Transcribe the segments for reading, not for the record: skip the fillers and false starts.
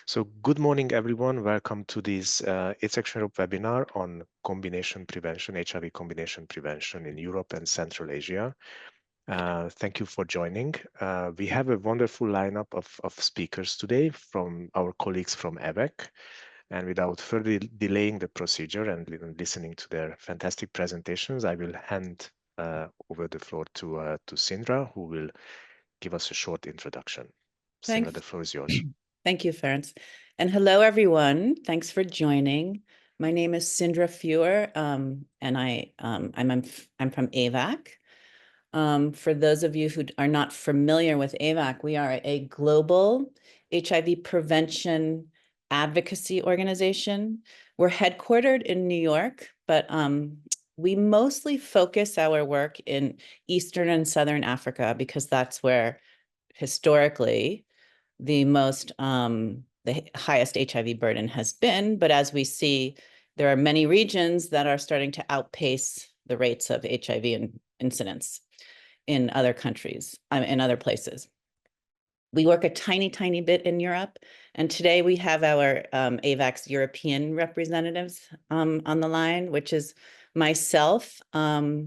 So good morning, everyone. Welcome to this AVAC Europe webinar on combination prevention, HIV combination prevention in Europe and Central Asia. Thank you for joining. We have a wonderful lineup of speakers today from our colleagues from AVAC. And without further delaying the procedure and listening to their fantastic presentations, I will hand over the floor to Cindra, who will give us a short introduction. Cindra, the floor is yours. Thank you, Ferenc. And hello, everyone. Thanks for joining. My name is Cindra Feuer, and I'm from AVAC. For those of you who are not familiar with AVAC, we are a global HIV prevention advocacy organization. We're headquartered in New York, but we mostly focus our work in Eastern and Southern Africa because that's where historically the highest HIV burden has been. But as we see, there are many regions that are starting to outpace the rates of HIV incidence in other countries, in other places. We work a tiny, tiny bit in Europe. And today we have our AVAC's European representatives on the line, which is myself. I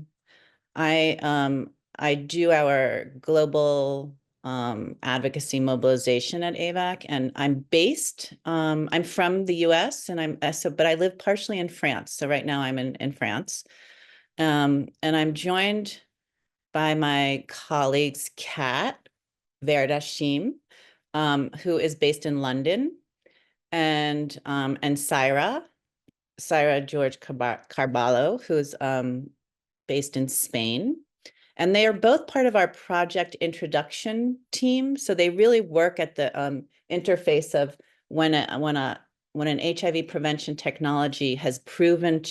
do our global advocacy mobilization at AVAC, and I'm from the US, and but I live partially in France. So right now I'm in France. And I'm joined by my colleagues, Catherine Verde Hashim, who is based in London, and Saira George Carballo, who's based in Spain. And they are both part of our project introduction team. So they really work at the interface of when an HIV prevention technology has proven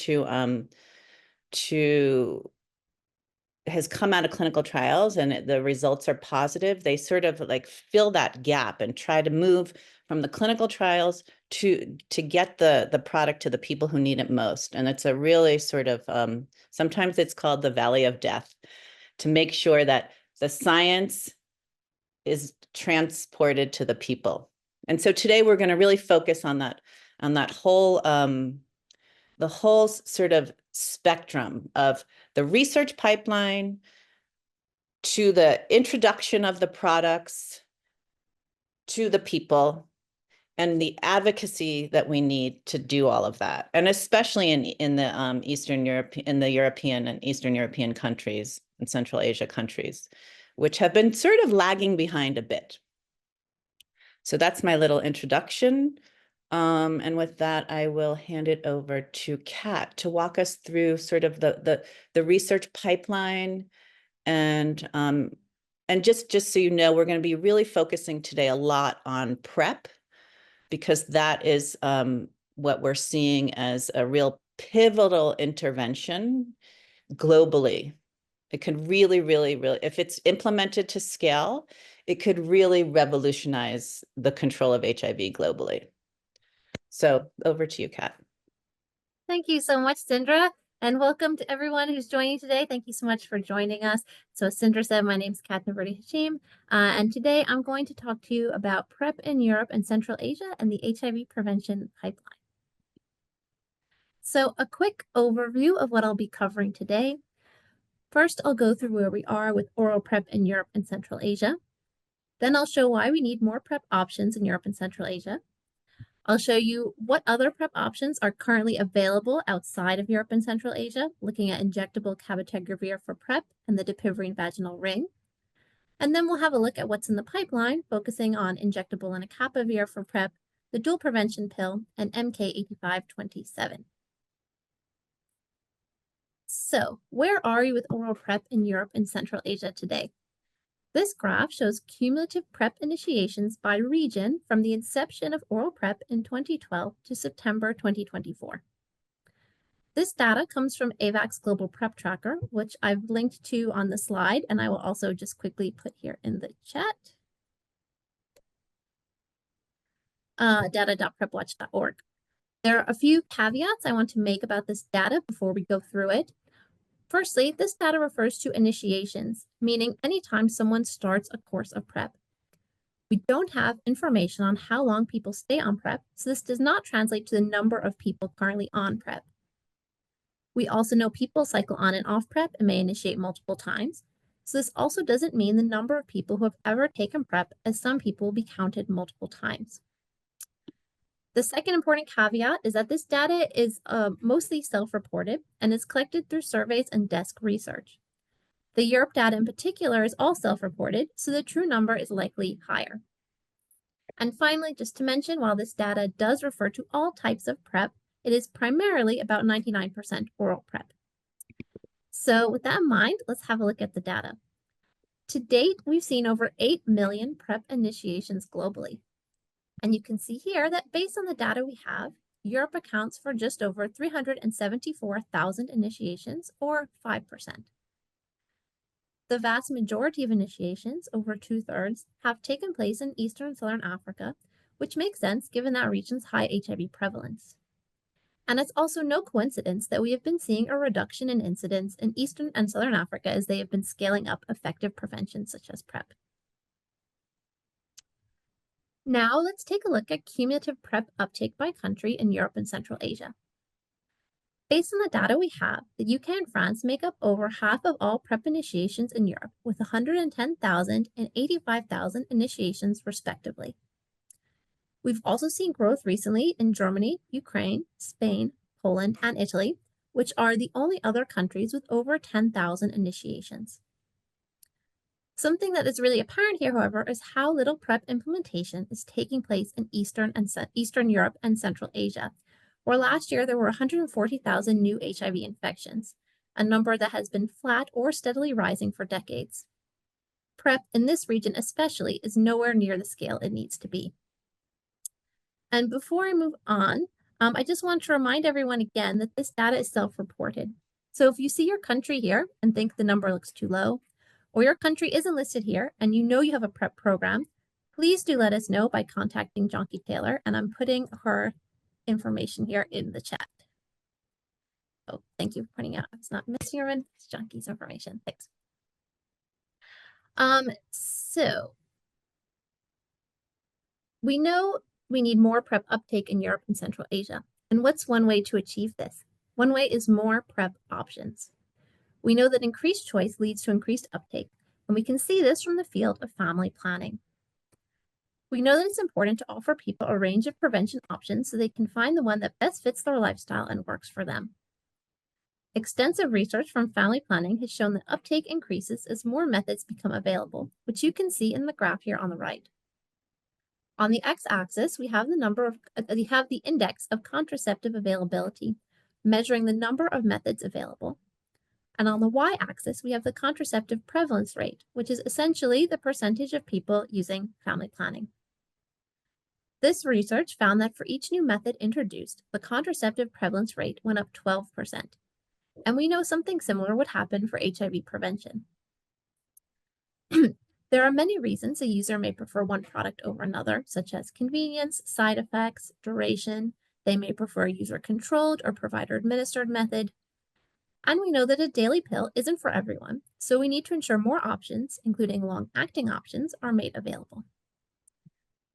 has come out of clinical trials and the results are positive. They sort of like fill that gap and try to move from the clinical trials to get the product to the people who need it most. And it's a really sort of, sometimes it's called the valley of death, to make sure that the science is transported to the people. And so today we're going to really focus on that whole, the whole sort of spectrum of the research pipeline to the introduction of the products to the people and the advocacy that we need to do all of that. And especially in the Eastern Europe, in the European and Eastern European countries and Central Asia countries, which have been sort of lagging behind a bit. So that's my little introduction. And with that, I will hand it over to Kat to walk us through sort of the research pipeline. And just so you know, we're going to be really focusing today a lot on PrEP, because that is what we're seeing as a real pivotal intervention globally. It could really, if it's implemented to scale, it could really revolutionize the control of HIV globally. So over to you, Kat. Thank you so much, Cindra, and welcome to everyone who's joining today. Thank you so much for joining us. So as Cindra said, my name is Catherine Verde Hashim, and today I'm going to talk to you about PrEP in Europe and Central Asia and the HIV prevention pipeline. So a quick overview of what I'll be covering today. First, I'll go through where we are with oral PrEP in Europe and Central Asia. Then I'll show why we need more PrEP options in Europe and Central Asia. I'll show you what other PrEP options are currently available outside of Europe and Central Asia, looking at injectable cabotegravir for PrEP and the dapivirine vaginal ring. And then we'll have a look at what's in the pipeline, focusing on injectable lenacapavir for PrEP, the dual prevention pill, and MK-8527. So, where are we with oral PrEP in Europe and Central Asia today? This graph shows cumulative PrEP initiations by region from the inception of oral PrEP in 2012 to September 2024. This data comes from AVAC's Global PrEP Tracker, which I've linked to on the slide, and I will also just quickly put here in the chat. Data.prepwatch.org. There are a few caveats I want to make about this data before we go through it. Firstly, this data refers to initiations, meaning anytime someone starts a course of PrEP. We don't have information on how long people stay on PrEP, so this does not translate to the number of people currently on PrEP. We also know people cycle on and off PrEP and may initiate multiple times, so this also doesn't mean the number of people who have ever taken PrEP, as some people will be counted multiple times. The second important caveat is that this data is mostly self-reported and is collected through surveys and desk research. The Europe data in particular is all self-reported, so the true number is likely higher. And finally, just to mention, while this data does refer to all types of PrEP, it is primarily about 99% oral PrEP. So with that in mind, let's have a look at the data. To date, we've seen over 8 million PrEP initiations globally. And you can see here that based on the data we have, Europe accounts for just over 374,000 initiations, or 5%. The vast majority of initiations, over 2/3, have taken place in Eastern and Southern Africa, which makes sense given that region's high HIV prevalence. And it's also no coincidence that we have been seeing a reduction in incidence in Eastern and Southern Africa as they have been scaling up effective prevention such as PrEP. Now let's take a look at cumulative PrEP uptake by country in Europe and Central Asia. Based on the data we have, the UK and France make up over half of all PrEP initiations in Europe, with 110,000 and 85,000 initiations respectively. We've also seen growth recently in Germany, Ukraine, Spain, Poland, and Italy, which are the only other countries with over 10,000 initiations. Something that is really apparent here, however, is how little PrEP implementation is taking place in Eastern Europe and Central Asia, where last year there were 140,000 new HIV infections, a number that has been flat or steadily rising for decades. PrEP in this region especially is nowhere near the scale it needs to be. And before I move on, I just want to remind everyone again that this data is self-reported. So if you see your country here and think the number looks too low, or your country isn't listed here and you know you have a PrEP program, please do let us know by contacting Jonky Taylor, and I'm putting her information here in the chat. Oh, thank you for pointing out it's not missing her in, it's Jonky's information. Thanks. So we know we need more PrEP uptake in Europe and Central Asia. And what's one way to achieve this? One way is more PrEP options. We know that increased choice leads to increased uptake, and we can see this from the field of family planning. We know that it's important to offer people a range of prevention options so they can find the one that best fits their lifestyle and works for them. Extensive research from family planning has shown that uptake increases as more methods become available, which you can see in the graph here on the right. On the x-axis, we have the index of contraceptive availability, measuring the number of methods available. And on the y-axis, we have the contraceptive prevalence rate, which is essentially the percentage of people using family planning. This research found that for each new method introduced, the contraceptive prevalence rate went up 12%. And we know something similar would happen for HIV prevention. There are many reasons a user may prefer one product over another, such as convenience, side effects, duration. They may prefer a user-controlled or provider-administered method. And we know that a daily pill isn't for everyone, so we need to ensure more options, including long-acting options, are made available.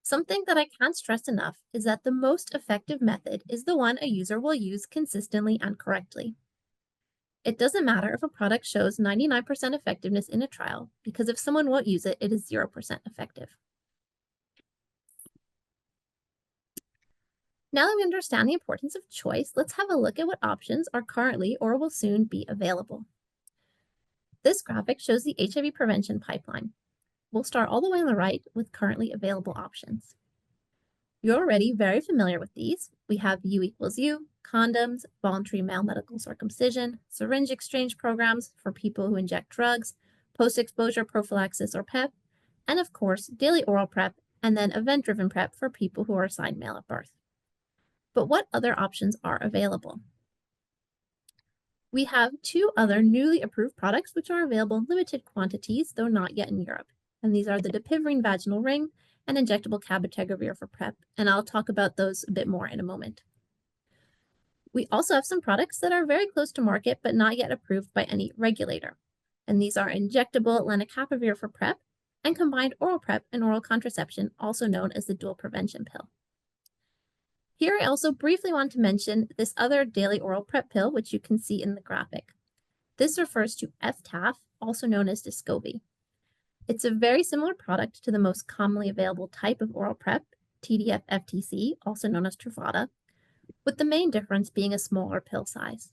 Something that I can't stress enough is that the most effective method is the one a user will use consistently and correctly. It doesn't matter if a product shows 99% effectiveness in a trial, because if someone won't use it, it is 0% effective. Now that we understand the importance of choice, let's have a look at what options are currently or will soon be available. This graphic shows the HIV prevention pipeline. We'll start all the way on the right with currently available options. You're already very familiar with these. We have U=U, condoms, voluntary male medical circumcision, syringe exchange programs for people who inject drugs, post-exposure prophylaxis or PEP, and of course, daily oral PrEP, and then event-driven PrEP for people who are assigned male at birth. But what other options are available? We have 2 other newly approved products which are available in limited quantities, though not yet in Europe. And these are the dapivirine vaginal ring and injectable cabotegravir for PrEP, and I'll talk about those a bit more in a moment. We also have some products that are very close to market but not yet approved by any regulator. And these are injectable lenacapavir for PrEP and combined oral PrEP and oral contraception, also known as the dual prevention pill. Here, I also briefly want to mention this other daily oral PrEP pill, which you can see in the graphic. This refers to F-TAF, also known as Descovy. It's a very similar product to the most commonly available type of oral PrEP, TDF-FTC, also known as Truvada, with the main difference being a smaller pill size.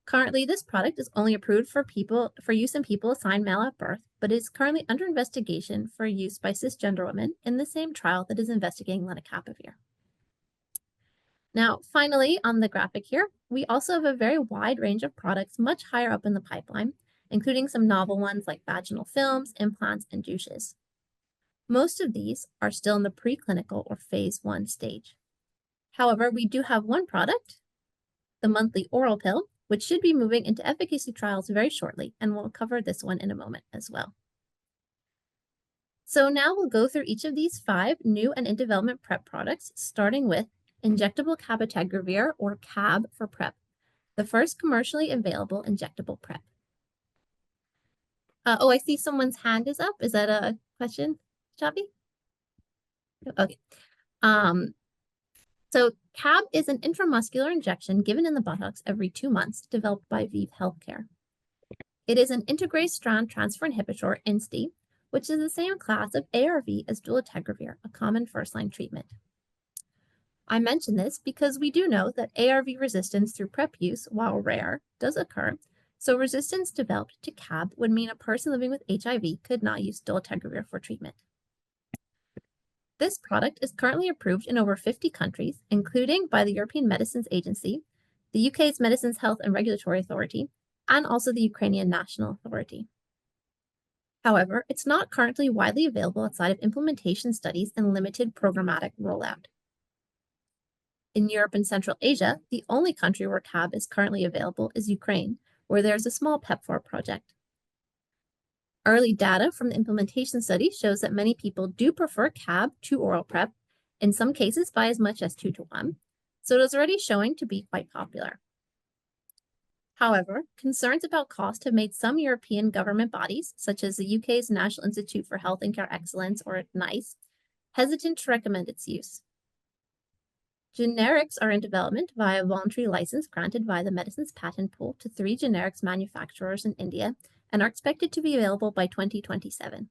Currently, this product is only approved for use in people assigned male at birth, but is currently under investigation for use by cisgender women in the same trial that is investigating lenacapavir. Now, finally, on the graphic here, we also have a very wide range of products much higher up in the pipeline, including some novel ones like vaginal films, implants, and douches. Most of these are still in the preclinical or phase 1 stage. However, we do have one product, the monthly oral pill, which should be moving into efficacy trials very shortly, and we'll cover this one in a moment as well. So now we'll go through each of these 5 new and in development PrEP products, starting with injectable cabotegravir, or CAB for PrEP, the first commercially available injectable PrEP. Oh, I see someone's hand is up. Is that a question, Shavi? Okay. So CAB is an intramuscular injection given in the buttocks every 2 months, developed by ViiV Healthcare. It is an integrase strand transfer inhibitor, INSTI, which is the same class of ARV as dolutegravir, a common first-line treatment. I mention this because we do know that ARV resistance through PrEP use, while rare, does occur, so resistance developed to CAB would mean a person living with HIV could not use dolutegravir for treatment. This product is currently approved in over 50 countries, including by the European Medicines Agency, the UK's Medicines Health and Regulatory Authority, and also the Ukrainian National Authority. However, it's not currently widely available outside of implementation studies and limited programmatic rollout. In Europe and Central Asia, the only country where CAB is currently available is Ukraine, where there's a small PEPFAR project. Early data from the implementation study shows that many people do prefer CAB to oral PrEP, in some cases by as much as 2 to 1, so it is already showing to be quite popular. However, concerns about cost have made some European government bodies, such as the UK's National Institute for Health and Care Excellence, or NICE, hesitant to recommend its use. Generics are in development via a voluntary license granted by the Medicines Patent Pool to 3 generics manufacturers in India and are expected to be available by 2027.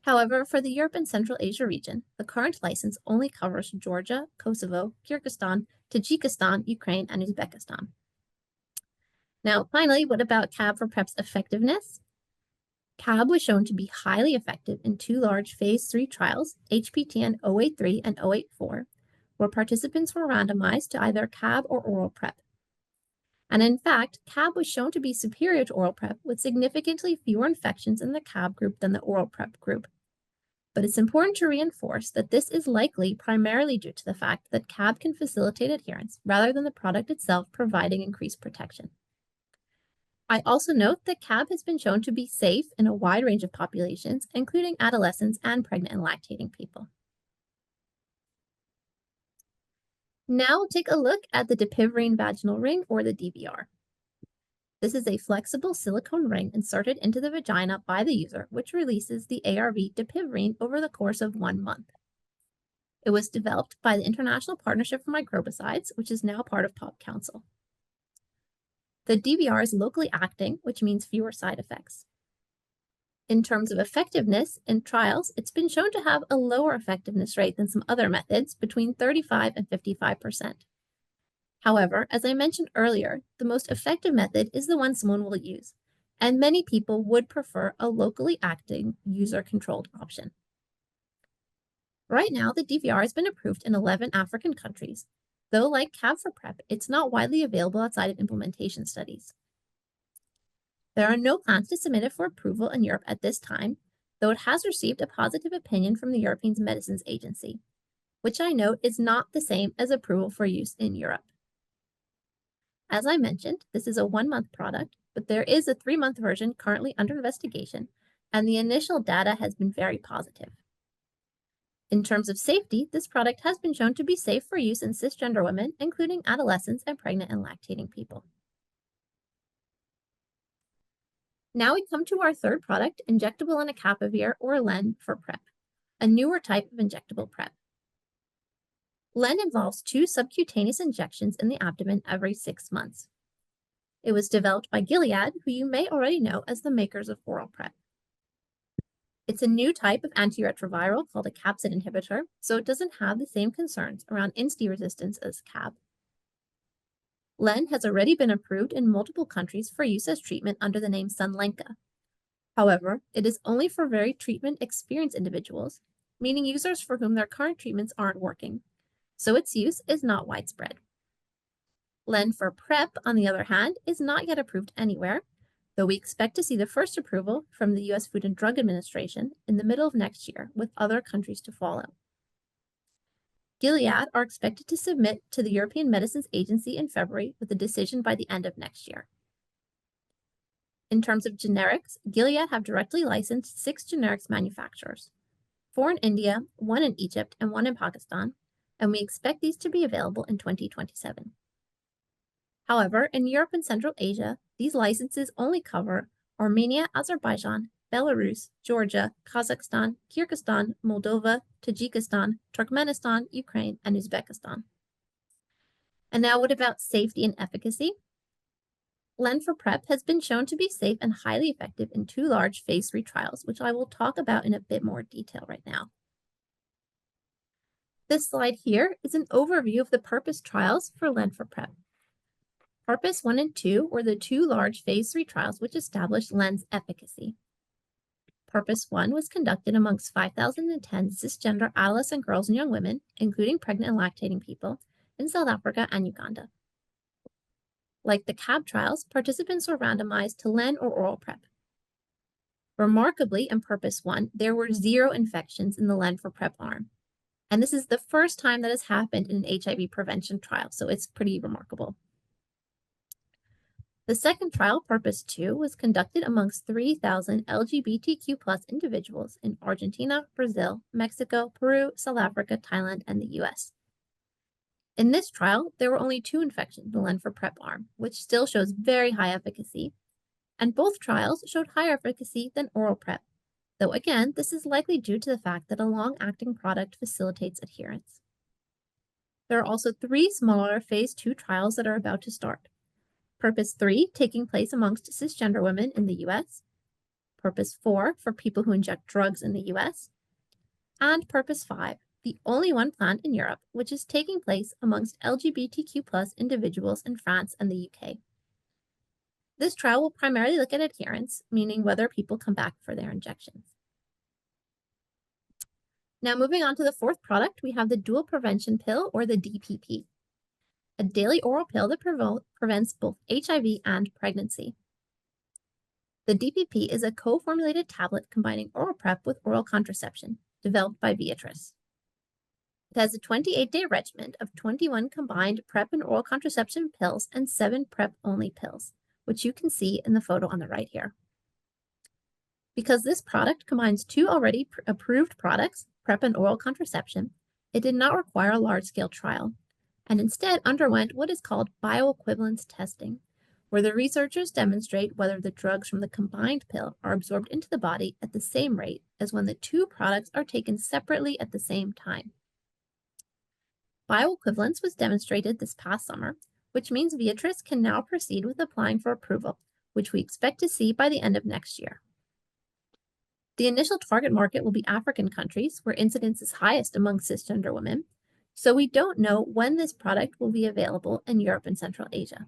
However, for the Europe and Central Asia region, the current license only covers Georgia, Kosovo, Kyrgyzstan, Tajikistan, Ukraine, and Uzbekistan. Now, finally, what about CAB for PrEP's effectiveness? CAB was shown to be highly effective in 2 large phase 3 trials, HPTN 083 and 084, where participants were randomized to either CAB or oral PrEP. And in fact, CAB was shown to be superior to oral PrEP with significantly fewer infections in the CAB group than the oral PrEP group. But it's important to reinforce that this is likely primarily due to the fact that CAB can facilitate adherence rather than the product itself providing increased protection. I also note that CAB has been shown to be safe in a wide range of populations, including adolescents and pregnant and lactating people. Now we'll take a look at the dapivirine vaginal ring, or the DVR. This is a flexible silicone ring inserted into the vagina by the user, which releases the ARV dapivirine over the course of 1 month. It was developed by the International Partnership for Microbicides, which is now part of POP Council. The DVR is locally acting, which means fewer side effects. In terms of effectiveness in trials, it's been shown to have a lower effectiveness rate than some other methods, between 35 and 55%. However, as I mentioned earlier, the most effective method is the one someone will use, and many people would prefer a locally acting, user-controlled option. Right now, the DVR has been approved in 11 African countries, though like CAB for PrEP, it's not widely available outside of implementation studies. There are no plans to submit it for approval in Europe at this time, though it has received a positive opinion from the European Medicines Agency, which I note is not the same as approval for use in Europe. As I mentioned, this is a 1-month product, but there is a 3-month version currently under investigation, and the initial data has been very positive. In terms of safety, this product has been shown to be safe for use in cisgender women, including adolescents and pregnant and lactating people. Now we come to our third product, injectable lenacapavir or LEN for PrEP, a newer type of injectable PrEP. LEN involves 2 subcutaneous injections in the abdomen every 6 months. It was developed by Gilead, who you may already know as the makers of oral PrEP. It's a new type of antiretroviral called a capsid inhibitor, so it doesn't have the same concerns around INSTI resistance as CAB. LEN has already been approved in multiple countries for use as treatment under the name Sunlenca. However, it is only for very treatment-experienced individuals, meaning users for whom their current treatments aren't working, so its use is not widespread. LEN for PrEP, on the other hand, is not yet approved anywhere, though we expect to see the first approval from the US Food and Drug Administration in the middle of next year, with other countries to follow. Gilead are expected to submit to the European Medicines Agency in February with a decision by the end of next year. In terms of generics, Gilead have directly licensed 6 generics manufacturers, 4 in India, 1 in Egypt, and 1 in Pakistan, and we expect these to be available in 2027. However, in Europe and Central Asia, these licenses only cover Armenia, Azerbaijan, Belarus, Georgia, Kazakhstan, Kyrgyzstan, Moldova, Tajikistan, Turkmenistan, Ukraine, and Uzbekistan. And now what about safety and efficacy? LEN for PrEP has been shown to be safe and highly effective in 2 large phase 3 trials, which I will talk about in a bit more detail right now. This slide here is an overview of the PURPOSE trials for LEN for PrEP. PURPOSE 1 and 2 were the 2 large phase 3 trials which established LEN's efficacy. PURPOSE 1 was conducted amongst 5,010 cisgender adolescent girls and young women, including pregnant and lactating people, in South Africa and Uganda. Like the CAB trials, participants were randomized to LEN or oral PrEP. Remarkably, in PURPOSE 1, there were 0 infections in the LEN for PrEP arm. And this is the first time that has happened in an HIV prevention trial, so it's pretty remarkable. The second trial, PURPOSE 2, was conducted amongst 3,000 LGBTQ+ individuals in Argentina, Brazil, Mexico, Peru, South Africa, Thailand, and the US. In this trial, there were only 2 infections in the LEN for PrEP arm, which still shows very high efficacy, and both trials showed higher efficacy than oral PrEP, though again, this is likely due to the fact that a long-acting product facilitates adherence. There are also 3 smaller phase 2 trials that are about to start. PURPOSE 3, taking place amongst cisgender women in the US, PURPOSE 4 for people who inject drugs in the US, and PURPOSE 5, the only one planned in Europe, which is taking place amongst LGBTQ+ individuals in France and the UK. This trial will primarily look at adherence, meaning whether people come back for their injections. Now moving on to the 4th product, we have the dual prevention pill, or the DPP, a daily oral pill that prevents both HIV and pregnancy. The DPP is a co-formulated tablet combining oral PrEP with oral contraception, developed by Viatris. It has a 28-day regimen of 21 combined PrEP and oral contraception pills and 7 PrEP-only pills, which you can see in the photo on the right here. Because this product combines 2 already approved products, PrEP and oral contraception, it did not require a large-scale trial, and instead underwent what is called bioequivalence testing, where the researchers demonstrate whether the drugs from the combined pill are absorbed into the body at the same rate as when the 2 products are taken separately at the same time. Bioequivalence was demonstrated this past summer, which means Viatris can now proceed with applying for approval, which we expect to see by the end of next year. The initial target market will be African countries, where incidence is highest among cisgender women, so we don't know when this product will be available in Europe and Central Asia.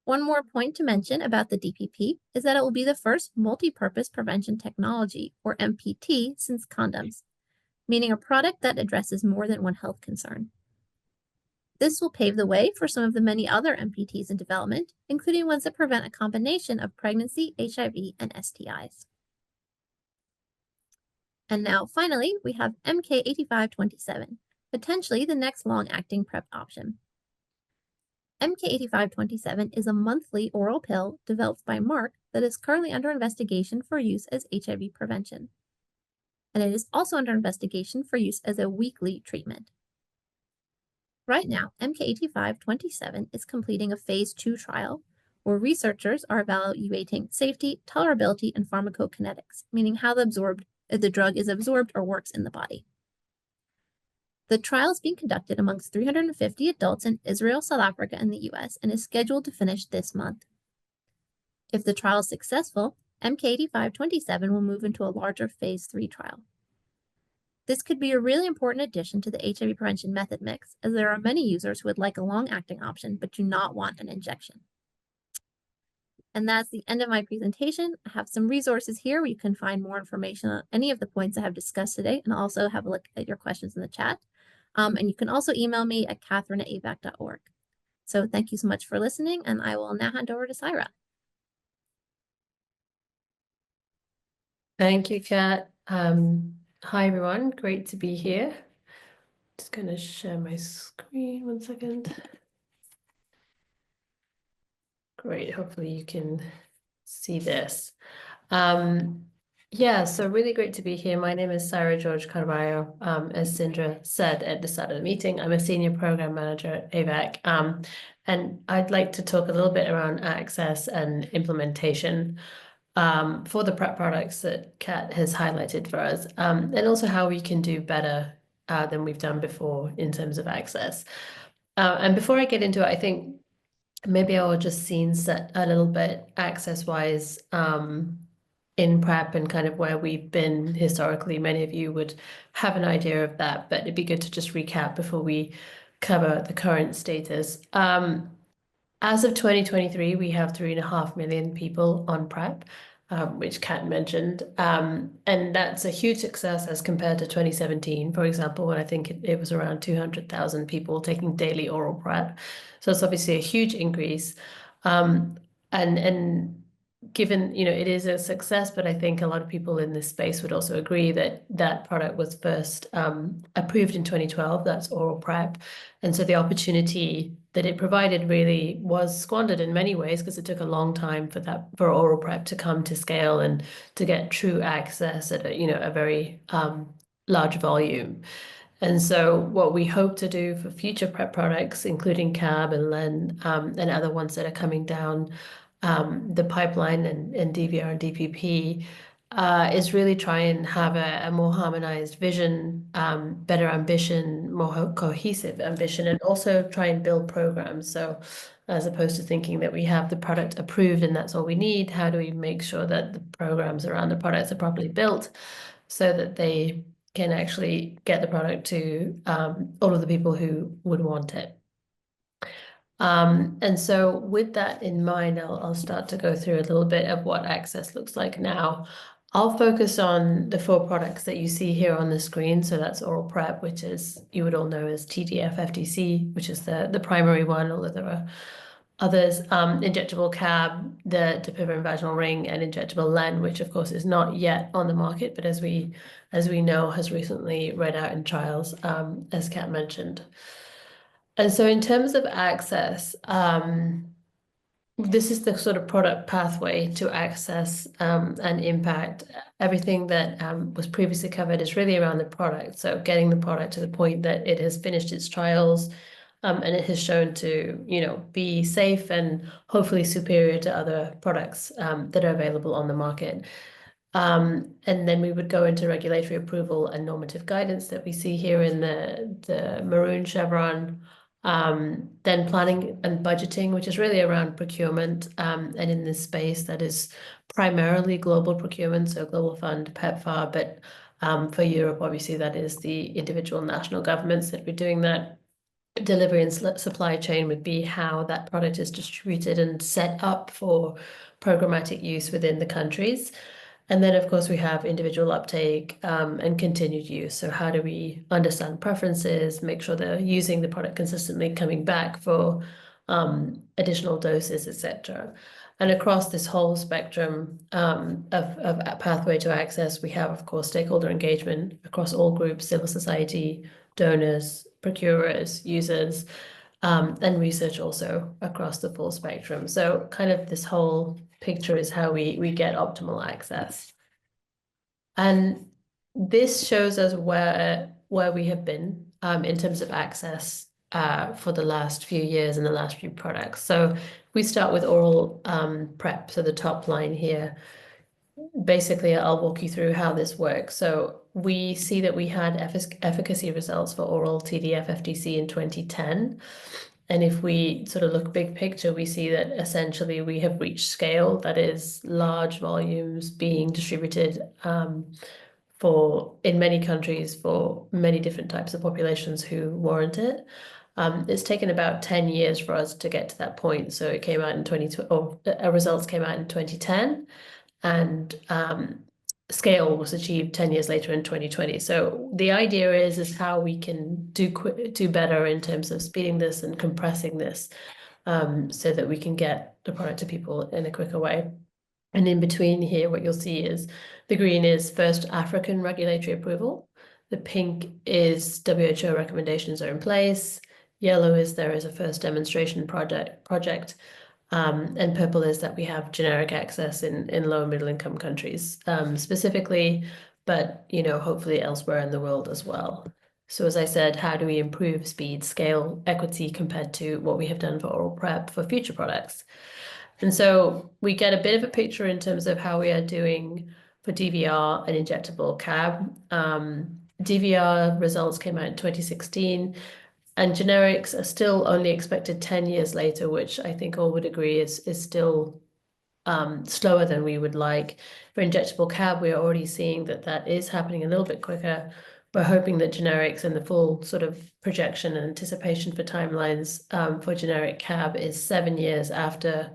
One more point to mention about the DPP is that it will be the first multi-purpose prevention technology, or MPT, since condoms, meaning a product that addresses more than one health concern. This will pave the way for some of the many other MPTs in development, including ones that prevent a combination of pregnancy, HIV, and STIs. And now, finally, we have MK-8527, potentially the next long-acting PrEP option. MK-8527 is a monthly oral pill developed by Merck that is currently under investigation for use as HIV prevention. And it is also under investigation for use as a weekly treatment. Right now, MK-8527 is completing a phase 2 trial, where researchers are evaluating safety, tolerability, and pharmacokinetics, meaning how the drug is absorbed or works in the body. The trial is being conducted amongst 350 adults in Israel, South Africa, and the US, and is scheduled to finish this month. If the trial is successful, MK-8527 will move into a larger phase 3 trial. This could be a really important addition to the HIV prevention method mix, as there are many users who would like a long-acting option but do not want an injection. And that's the end of my presentation. I have some resources here where you can find more information on any of the points I have discussed today, and also have a look at your questions in the chat. And you can also email me at catherine@avac.org. So thank you so much for listening, and I will now hand over to Saira. Thank you, Kat. Hi, everyone. Great to be here. Just going to share my screen 1 second. Great. Hopefully you can see this. Yeah, so really great to be here. My name is Saira George Carballo. As Cindra said at the start of the meeting, I'm a senior program manager at AVAC. And I'd like to talk a little bit around access and implementation for the PrEP products that Kat has highlighted for us, and also how we can do better than we've done before in terms of access. And before I get into it, I think maybe I will just scene set a little bit access-wise in PrEP and kind of where we've been historically. Many of you would have an idea of that, but it'd be good to just recap before we cover the current status. As of 2023, we have 3.5 million people on PrEP, which Kat mentioned. And that's a huge success as compared to 2017, for example, when I think it was around 200,000 people taking daily oral PrEP. So it's obviously a huge increase. And given, it is a success, but I think a lot of people in this space would also agree that that product was first approved in 2012, that's oral PrEP. And so the opportunity that it provided really was squandered in many ways, because it took a long time for oral PrEP to come to scale and to get true access at a very large volume. And so what we hope to do for future PrEP products, including CAB and LEN and other ones that are coming down the pipeline and DVR and DPP, is really try and have a more harmonized vision, better ambition, more cohesive ambition, and also try and build programs. So as opposed to thinking that we have the product approved and that's all we need, how do we make sure that the programs around the products are properly built so that they can actually get the product to all of the people who would want it. And so with that in mind, I'll start to go through a little bit of what access looks like now. I'll focus on the 4 products that you see here on the screen. So that's oral PrEP, which is, you would all know as TDF FTC, which is the primary one, although there are others, injectable CAB, the Depivirine vaginal ring, and injectable LEN, which of course is not yet on the market, but as we know, has recently read out in trials, as Kat mentioned. And so in terms of access, this is the sort of product pathway to access and impact. Everything that was previously covered is really around the product. So getting the product to the point that it has finished its trials and it has shown to, be safe and hopefully superior to other products that are available on the market. And then we would go into regulatory approval and normative guidance that we see here in the maroon chevron. Then planning and budgeting, which is really around procurement, and in this space that is primarily global procurement, so Global Fund, PEPFAR, but for Europe, obviously that is the individual national governments that we're doing that. Delivery and supply chain would be how that product is distributed and set up for programmatic use within the countries. And then, of course, we have individual uptake and continued use. So how do we understand preferences, make sure they're using the product consistently, coming back for additional doses, etc. And across this whole spectrum of pathway to access, we have, of course, stakeholder engagement across all groups, civil society, donors, procurers, users, and research also across the full spectrum. So kind of this whole picture is how we get optimal access. And this shows us where we have been in terms of access for the last few years and the last few products. So we start with oral PrEP, so the top line here. Basically, I'll walk you through how this works. So we see that we had efficacy results for oral TDF-FTC in 2010. And if we sort of look big picture, we see that essentially we have reached scale, that is large volumes being distributed in many countries for many different types of populations who warrant it. It's taken about 10 years for us to get to that point. So it came out in results came out in 2010, and scale was achieved 10 years later in 2020. So the idea is how we can do better in terms of speeding this and compressing this, so that we can get the product to people in a quicker way. And in between here, what you'll see is the green is first African regulatory approval. The pink is WHO recommendations are in place. Yellow is there is a first demonstration project. And purple is that we have generic access in low and middle income countries, specifically, but hopefully elsewhere in the world as well. So as I said, how do we improve speed, scale, equity compared to what we have done for oral PrEP for future products? And so we get a bit of a picture in terms of how we are doing for DVR and injectable CAB. DVR results came out in 2016. And generics are still only expected 10 years later, which I think all would agree is still slower than we would like. For injectable CAB, we are already seeing that is happening a little bit quicker. We're hoping that generics and the full sort of projection and anticipation for timelines for generic CAB is 7 years after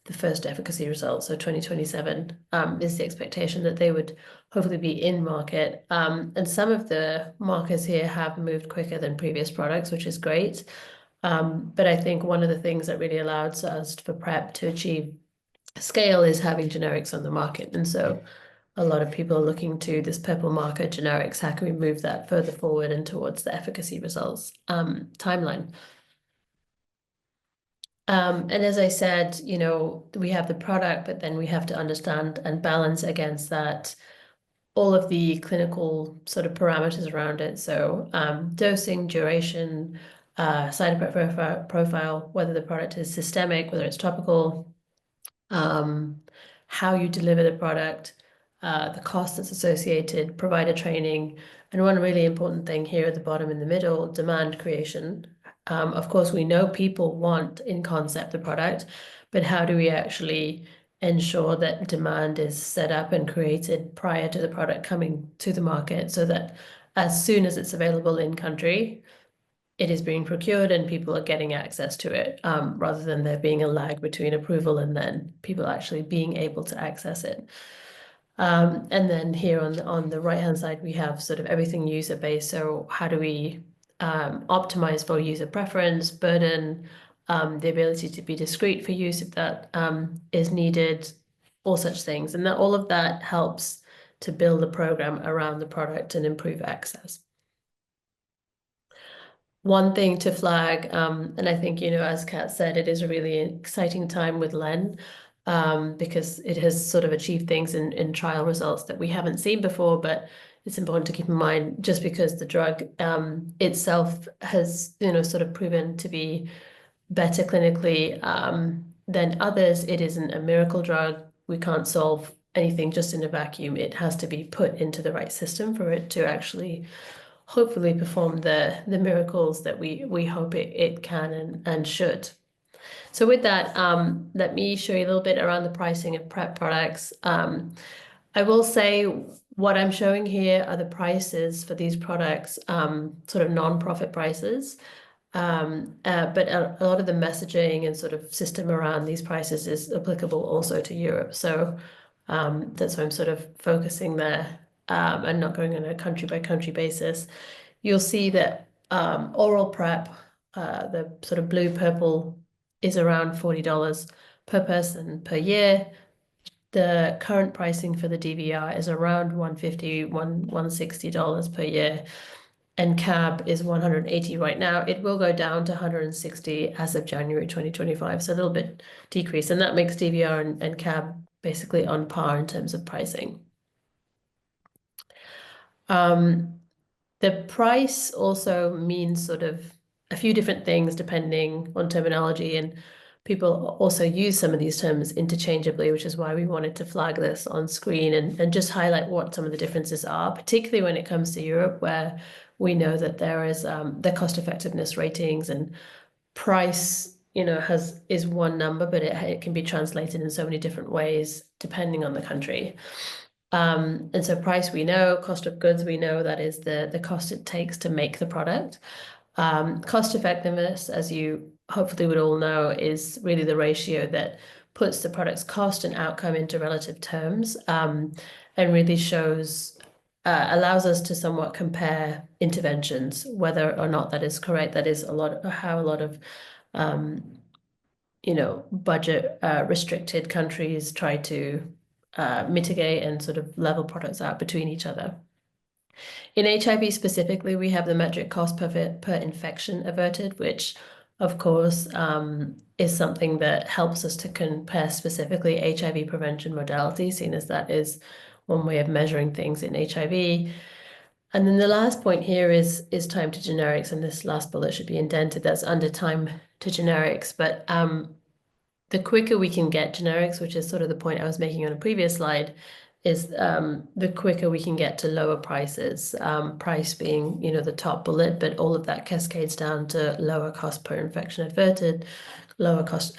the first efficacy results. So 2027 is the expectation that they would hopefully be in market. And some of the markers here have moved quicker than previous products, which is great. But I think one of the things that really allows us for PrEP to achieve scale is having generics on the market. And so a lot of people are looking to this purple marker generics. How can we move that further forward and towards the efficacy results timeline? And as I said, we have the product, but then we have to understand and balance against that all of the clinical sort of parameters around it. So dosing, duration, side effect profile, whether the product is systemic, whether it's topical, how you deliver the product, the cost that's associated, provider training, and one really important thing here at the bottom in the middle, demand creation. Of course, we know people want in concept the product, but how do we actually ensure that demand is set up and created prior to the product coming to the market so that as soon as it's available in country, it is being procured and people are getting access to it, rather than there being a lag between approval and then people actually being able to access it. And then here on the right-hand side, we have sort of everything user-based. So how do we optimize for user preference, burden, the ability to be discreet for use if that is needed, all such things. And that all of that helps to build a program around the product and improve access. One thing to flag, and I think, as Kat said, it is a really exciting time with Len, because it has sort of achieved things in trial results that we haven't seen before, but it's important to keep in mind just because the drug itself has, sort of proven to be better clinically than others. It isn't a miracle drug. We can't solve anything just in a vacuum. It has to be put into the right system for it to actually hopefully perform the miracles that we hope it can and should. So with that, let me show you a little bit around the pricing of PrEP products. I will say what I'm showing here are the prices for these products, sort of non-profit prices. But a lot of the messaging and sort of system around these prices is applicable also to Europe. So that's why I'm sort of focusing there and not going on a country by country basis. You'll see that oral PrEP, the sort of blue purple, is around $40 per person per year. The current pricing for the DVR is around $150, $160 per year. And CAB is $180 right now. It will go down to $160 as of January 2025, so a little bit decrease. And that makes DVR and CAB basically on par in terms of pricing. The price also means sort of a few different things depending on terminology, and people also use some of these terms interchangeably, which is why we wanted to flag this on screen and just highlight what some of the differences are, particularly when it comes to Europe, where we know that there is the cost effectiveness ratings, and price, is one number, but it can be translated in so many different ways depending on the country. And so price, we know, cost of goods, we know that is the cost it takes to make the product. Cost effectiveness, as you hopefully would all know, is really the ratio that puts the product's cost and outcome into relative terms, and really allows us to somewhat compare interventions, whether or not that is correct. That is how a lot of budget restricted countries try to mitigate and sort of level products out between each other. In HIV specifically, we have the metric cost per infection averted, which of course is something that helps us to compare specifically HIV prevention modalities, seeing as that is one way of measuring things in HIV. And then the last point here is time to generics, and this last bullet should be indented. That's under time to generics, but the quicker we can get generics, which is sort of the point I was making on a previous slide, is the quicker we can get to lower prices, price being, the top bullet, but all of that cascades down to lower cost per infection averted, lower cost,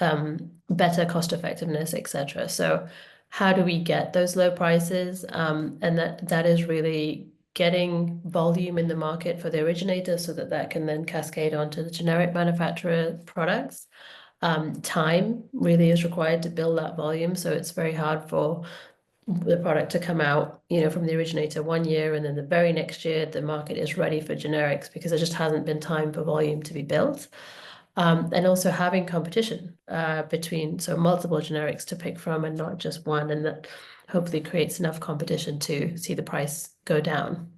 better cost effectiveness, etc. So how do we get those low prices? And that is really getting volume in the market for the originator so that can then cascade onto the generic manufacturer products. Time really is required to build that volume, so it's very hard for the product to come out, from the originator 1 year, and then the very next year the market is ready for generics because there just hasn't been time for volume to be built. And also having competition between multiple generics to pick from and not just one, and that hopefully creates enough competition to see the price go down.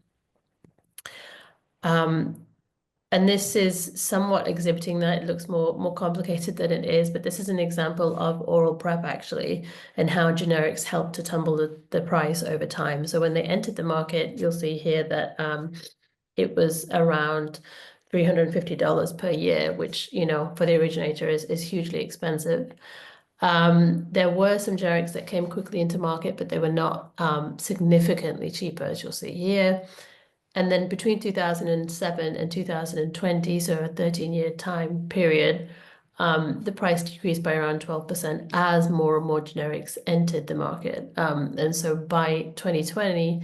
And this is somewhat exhibiting that. It looks more complicated than it is, but this is an example of oral PrEP actually, and how generics help to tumble the price over time. So when they entered the market, you'll see here that it was around $350 per year, which, for the originator is hugely expensive. There were some generics that came quickly into market, but they were not significantly cheaper, as you'll see here. And then between 2007 and 2020, so a 13-year time period, the price decreased by around 12% as more and more generics entered the market. And so by 2020,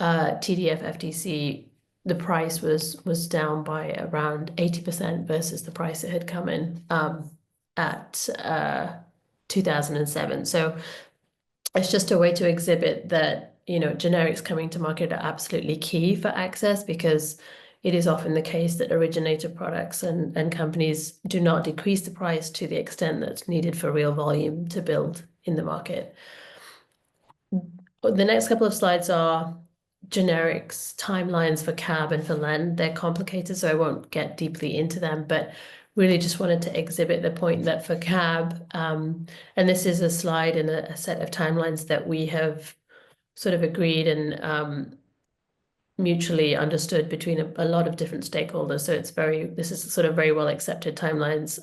TDF FTC, the price was down by around 80% versus the price it had come in at 2007. So it's just a way to exhibit that generics coming to market are absolutely key for access, because it is often the case that originator products and companies do not decrease the price to the extent that's needed for real volume to build in the market. The next couple of slides are generics timelines for CAB and for LEN. They're complicated, so I won't get deeply into them, but really just wanted to exhibit the point that for CAB, and this is a slide and a set of timelines that we have sort of agreed and mutually understood between a lot of different stakeholders. So this is sort of very well accepted timelines.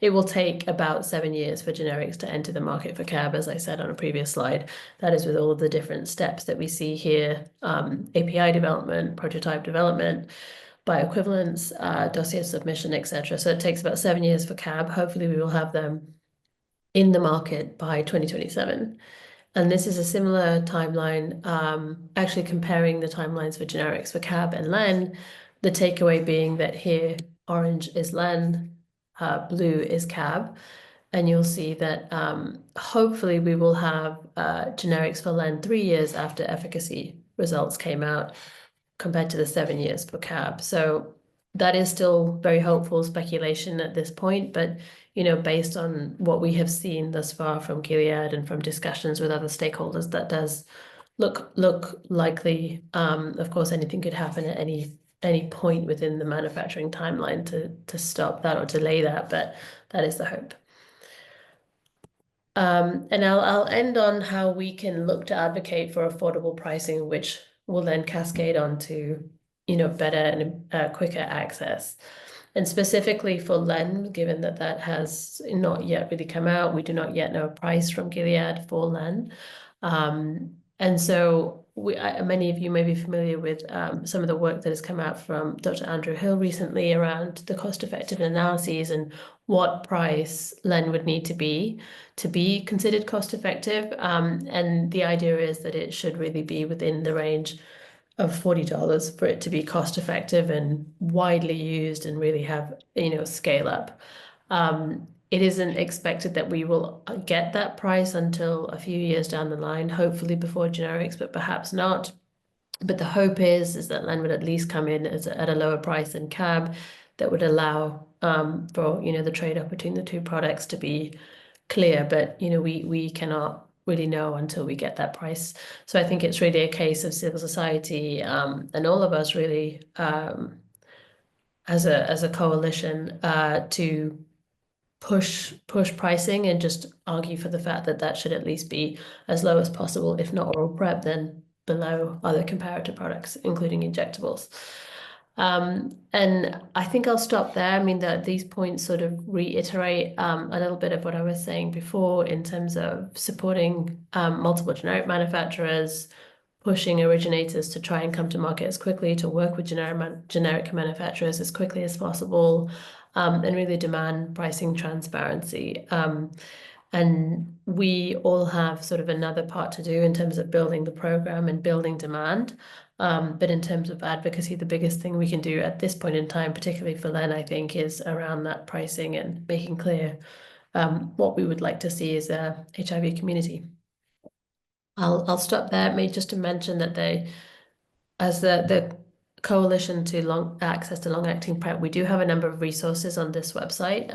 It will take about 7 years for generics to enter the market for CAB, as I said on a previous slide. That is with all of the different steps that we see here, API development, prototype development, bioequivalence, dossier submission, etc. So it takes about 7 years for CAB. Hopefully we will have them in the market by 2027. And this is a similar timeline, actually comparing the timelines for generics for CAB and LEN, the takeaway being that here, orange is LEN, blue is CAB. And you'll see that hopefully we will have generics for LEN 3 years after efficacy results came out, compared to the 7 years for CAB. So that is still very hopeful speculation at this point, but based on what we have seen thus far from Gilead and from discussions with other stakeholders, that does look likely. Of course, anything could happen at any point within the manufacturing timeline to stop that or delay that, but that is the hope. And I'll end on how we can look to advocate for affordable pricing, which will then cascade on to better and quicker access. And specifically for Len, given that that has not yet really come out, we do not yet know a price from Gilead for Len. And so many of you may be familiar with some of the work that has come out from Dr. Andrew Hill recently around the cost-effective analyses and what price Len would need to be considered cost-effective. And the idea is that it should really be within the range of $40 for it to be cost-effective and widely used and really have, scale up. It isn't expected that we will get that price until a few years down the line, hopefully before generics, but perhaps not. But the hope is that Len would at least come in at a lower price than CAB that would allow for, the trade-off between the two products to be clear. But, we cannot really know until we get that price. So I think it's really a case of civil society and all of us really as a coalition to push pricing and just argue for the fact that that should at least be as low as possible, if not oral PrEP, then below other comparator products, including injectables. And I think I'll stop there. I mean, that these points sort of reiterate a little bit of what I was saying before in terms of supporting multiple generic manufacturers, pushing originators to try and come to market as quickly, to work with generic manufacturers as quickly as possible, and really demand pricing transparency. And we all have sort of another part to do in terms of building the program and building demand. But in terms of advocacy, the biggest thing we can do at this point in time, particularly for Len, I think, is around that pricing and making clear what we would like to see as a HIV community. I'll stop there. Maybe just to mention that as the coalition to access to long-acting PrEP, we do have a number of resources on this website.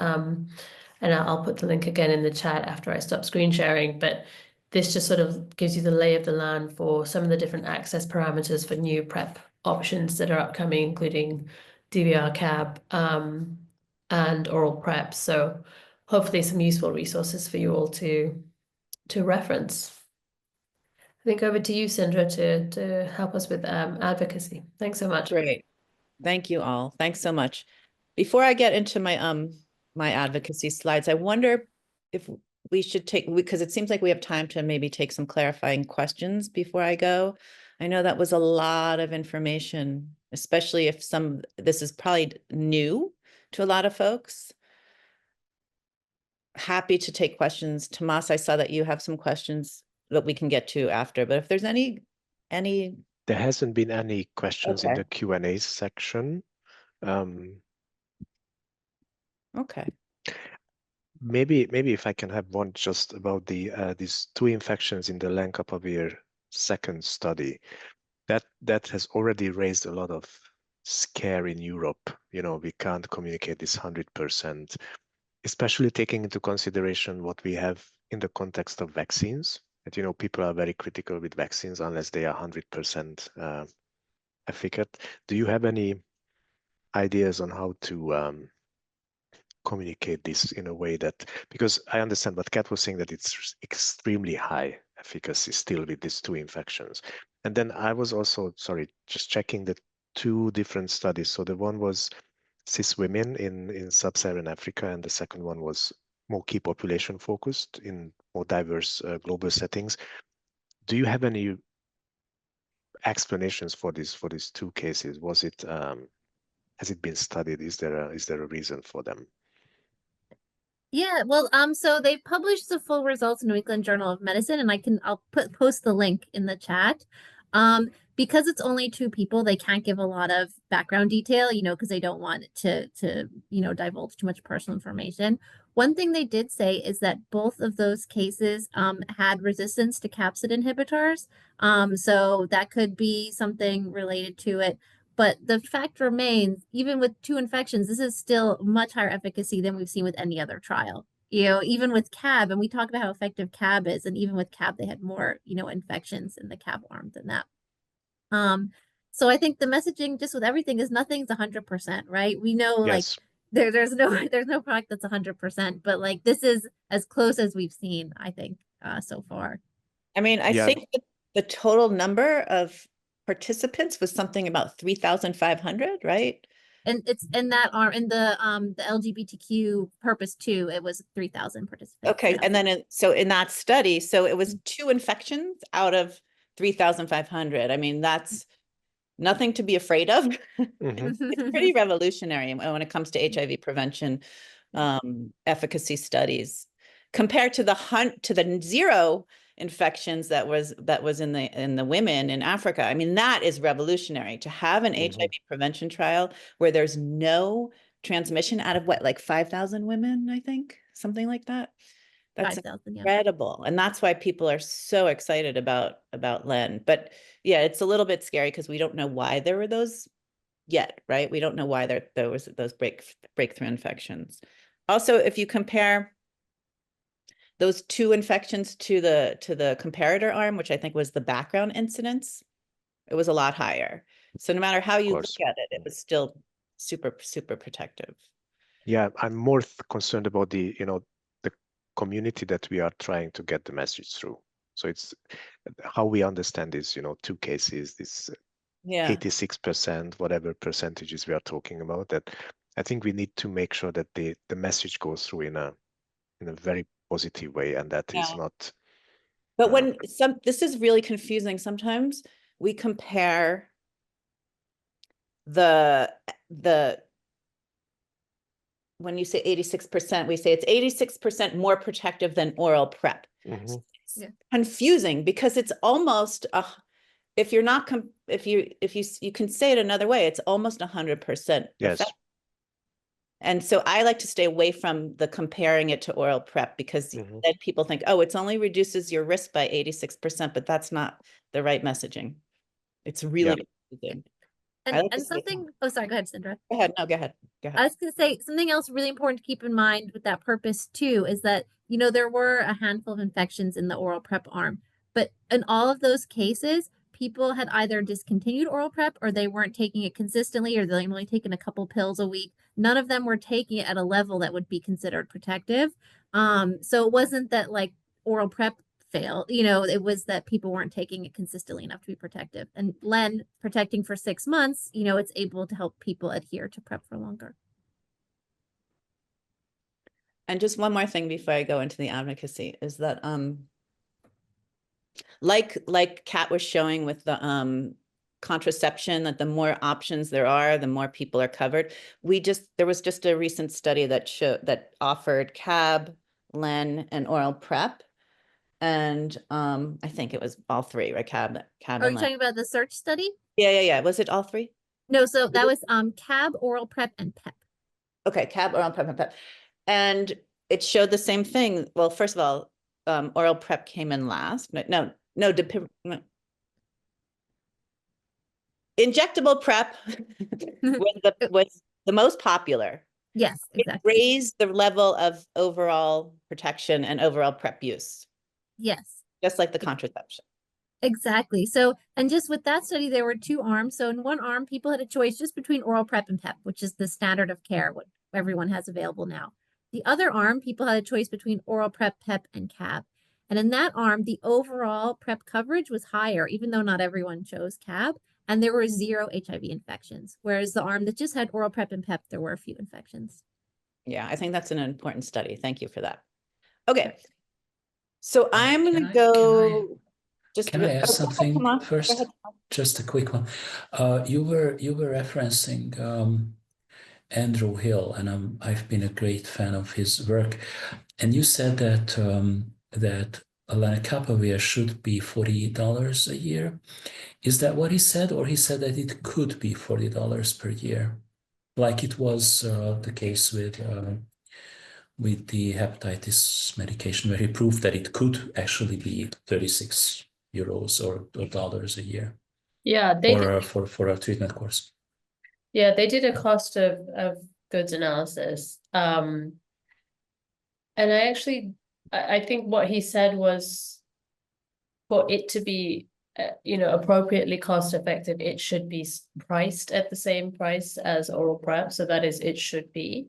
And I'll put the link again in the chat after I stop screen sharing. But this just sort of gives you the lay of the land for some of the different access parameters for new PrEP options that are upcoming, including DVR CAB and oral PrEP. So hopefully some useful resources for you all to reference. I think over to you, Cindra, to help us with advocacy. Thanks so much. Great. Thank you all. Thanks so much. Before I get into my my advocacy slides, I wonder if we should because it seems like we have time to maybe take some clarifying questions before I go. I know that was a lot of information, especially if this is probably new to a lot of folks. Happy to take questions. Tomas, I saw that you have some questions that we can get to after, but if there's any there hasn't been any questions in Okay. the Q&A section. Okay. Maybe if I can have one just about these two infections in the lenacapavir second study, that has already raised a lot of scare in Europe. We can't communicate this 100%, especially taking into consideration what we have in the context of vaccines. That people are very critical with vaccines unless they are 100% efficacious. Do you have any ideas on how to communicate this in a way that, because I understand what Kat was saying, that it's extremely high efficacy still with these two infections. And then I was also, just checking the two different studies. So the one was cis women in sub-Saharan Africa, and the second one was more key population focused in more diverse global settings. Do you have any explanations for these two cases? Was it has it been studied? Is there a reason for them? Yeah, well, so they published the full results in New England Journal of Medicine, and I'll post the link in the chat. Because it's only two people, they can't give a lot of background detail, because they don't want it to divulge too much personal information. One thing they did say is that both of those cases had resistance to capsid inhibitors. So that could be something related to it. But the fact remains, even with two infections, this is still much higher efficacy than we've seen with any other trial. Even with CAB, and we talk about how effective CAB is, and even with CAB, they had more, infections in the CAB arm than that. So I think the messaging just with everything is nothing's 100%, right? We know Yes. there's no product that's 100%, but this is as close as we've seen, I think, so far. I mean, I think the total number of participants was something about 3,500, right? And it's in that arm, in the LGBTQ purpose 2, it was 3,000 participants. Okay, and then so in that study, so it was 2 infections out of 3,500. I mean, that's nothing to be afraid of. It's pretty revolutionary when it comes to HIV prevention efficacy studies compared to the 0 infections that was in the women in Africa. I mean, that is revolutionary to have an HIV prevention trial where there's no transmission out of what, like 5,000 women, I think, something like that. That's 5,000, incredible. Yeah. And that's why people are so excited about LEN. But yeah, it's a little bit scary because we don't know why there were those yet, right? We don't know why there was those breakthrough infections. Also, if you compare those 2 infections to the comparator arm, which I think was the background incidence, it was a lot higher. So no matter how you look at it, it was still super, super protective. Yeah, I'm more concerned about the community that we are trying to get the message through. So it's how we understand this, 2 cases, this 86%, whatever percentages we are talking about, that I think we need to make sure that the message goes through in a very positive way, and that is not. But this is really confusing. Sometimes we compare when you say 86%, we say it's 86% more protective than oral PrEP. It's confusing because it's almost if you're not if you can say it another way, it's almost 100%. Yes. And so I like to stay away from the comparing it to oral PrEP because then people think, oh, it's only reduces your risk by 86%, but that's not the right messaging. It's really confusing. And something, oh, sorry, go ahead, Cindra. Go ahead. No, go ahead. I was going to say something else really important to keep in mind with that purpose too, is that, there were a handful of infections in the oral PrEP arm, but in all of those cases, people had either discontinued oral PrEP or they weren't taking it consistently, or they're only taking a couple pills a week. None of them were taking it at a level that would be considered protective. So it wasn't that like oral PrEP failed, it was that people weren't taking it consistently enough to be protective. And LEN protecting for 6 months, it's able to help people adhere to PrEP for longer. And just one more thing before I go into the advocacy is that like Kat was showing with the contraception, that the more options there are, the more people are covered. There was just a recent study that offered CAB, LEN, and oral PrEP. And I think it was all 3, right? CAB. Are you talking about the search study? Yeah. Was it all 3? No, so that was CAB, oral PrEP, and PEP. Okay, CAB, oral PrEP, and PEP. And it showed the same thing. Well, first of all, oral PrEP came in last. No. Injectable PrEP was the most popular. Yes, exactly. It raised the level of overall protection and overall PrEP use. Yes. Just like the contraception. Exactly. So, and just with that study, there were 2 arms. So in one arm, people had a choice just between oral PrEP and PEP, which is the standard of care, what everyone has available now. The other arm, people had a choice between oral PrEP, PEP, and CAB. And in that arm, the overall PrEP coverage was higher, even though not everyone chose CAB, and there were 0 HIV infections. Whereas the arm that just had oral PrEP and PEP, there were a few infections. Yeah, I think that's an important study. Thank you for that. Okay. So I'm going to go. Can I ask something first? Just a quick one. You were referencing Andrew Hill, and I've been a great fan of his work. And you said that that lenacapavir should be $40 a year. Is that what he said, or he said that it could be $40 per year, like it was the case with the hepatitis medication, where he proved that it could actually be 36 euros or dollars a year? Yeah, for a treatment course. Yeah, they did a cost of goods analysis. And I think what he said was, for it to be appropriately cost effective, it should be priced at the same price as oral PrEP. So that is, it should be,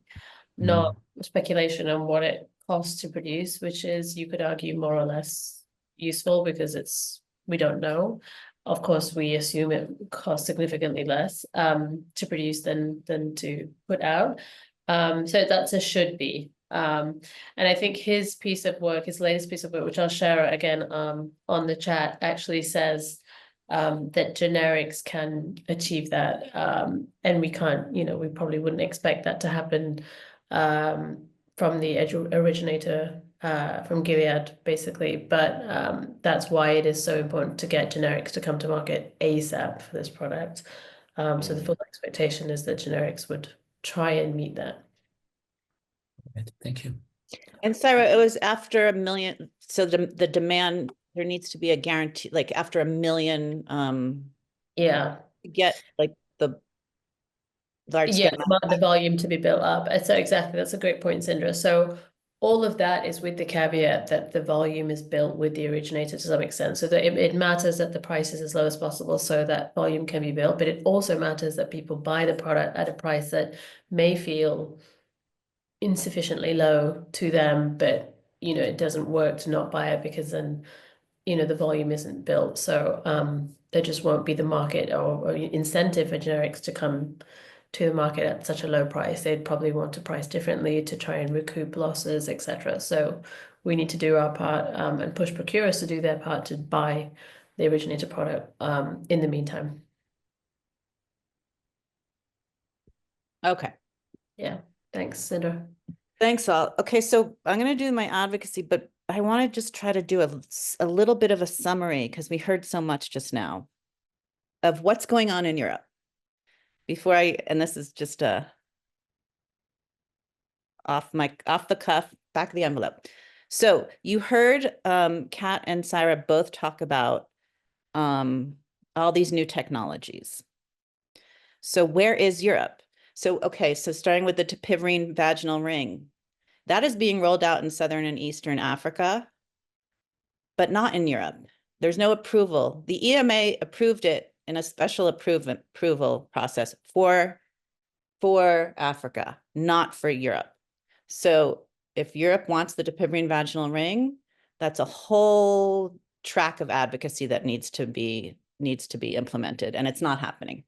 not speculation on what it costs to produce, which is, you could argue, more or less useful because we don't know. of course, we assume it costs significantly less to produce than to put out. So that's a should be. And I think his piece of work, his latest piece of work, which I'll share again on the chat, actually says that generics can achieve that. And we can't, we probably wouldn't expect that to happen from the originator from Gilead, basically. But that's why it is so important to get generics to come to market ASAP for this product. So the full expectation is that generics would try and meet that. Right, thank you. And Saira, it was after 1 million. So the demand, there needs to be a guarantee, like after 1 million. Yeah. Get like the large scale. The volume to be built up. So exactly, that's a great point, Cindra. So all of that is with the caveat that the volume is built with the originator to some extent. So that it matters that the price is as low as possible so that volume can be built, but it also matters that people buy the product at a price that may feel insufficiently low to them, but it doesn't work to not buy it because then the volume isn't built. So there just won't be the market or incentive for generics to come to the market at such a low price. They'd probably want to price differently to try and recoup losses, etc. So we need to do our part and push procurers to do their part to buy the originator product in the meantime. Okay. Yeah. Thanks, Cindra. Thanks all. Okay, so I'm going to do my advocacy, but I want to just try to do a little bit of a summary because we heard so much just now of what's going on in Europe. And this is just off the cuff, back of the envelope. So you heard Kat and Saira both talk about all these new technologies. So where is Europe? So, okay, so starting with the dapivirine vaginal ring, that is being rolled out in Southern and Eastern Africa, but not in Europe. There's no approval. The EMA approved it in a special approval process for Africa, not for Europe. So if Europe wants the dapivirine vaginal ring, that's a whole track of advocacy that needs to be implemented, and it's not happening.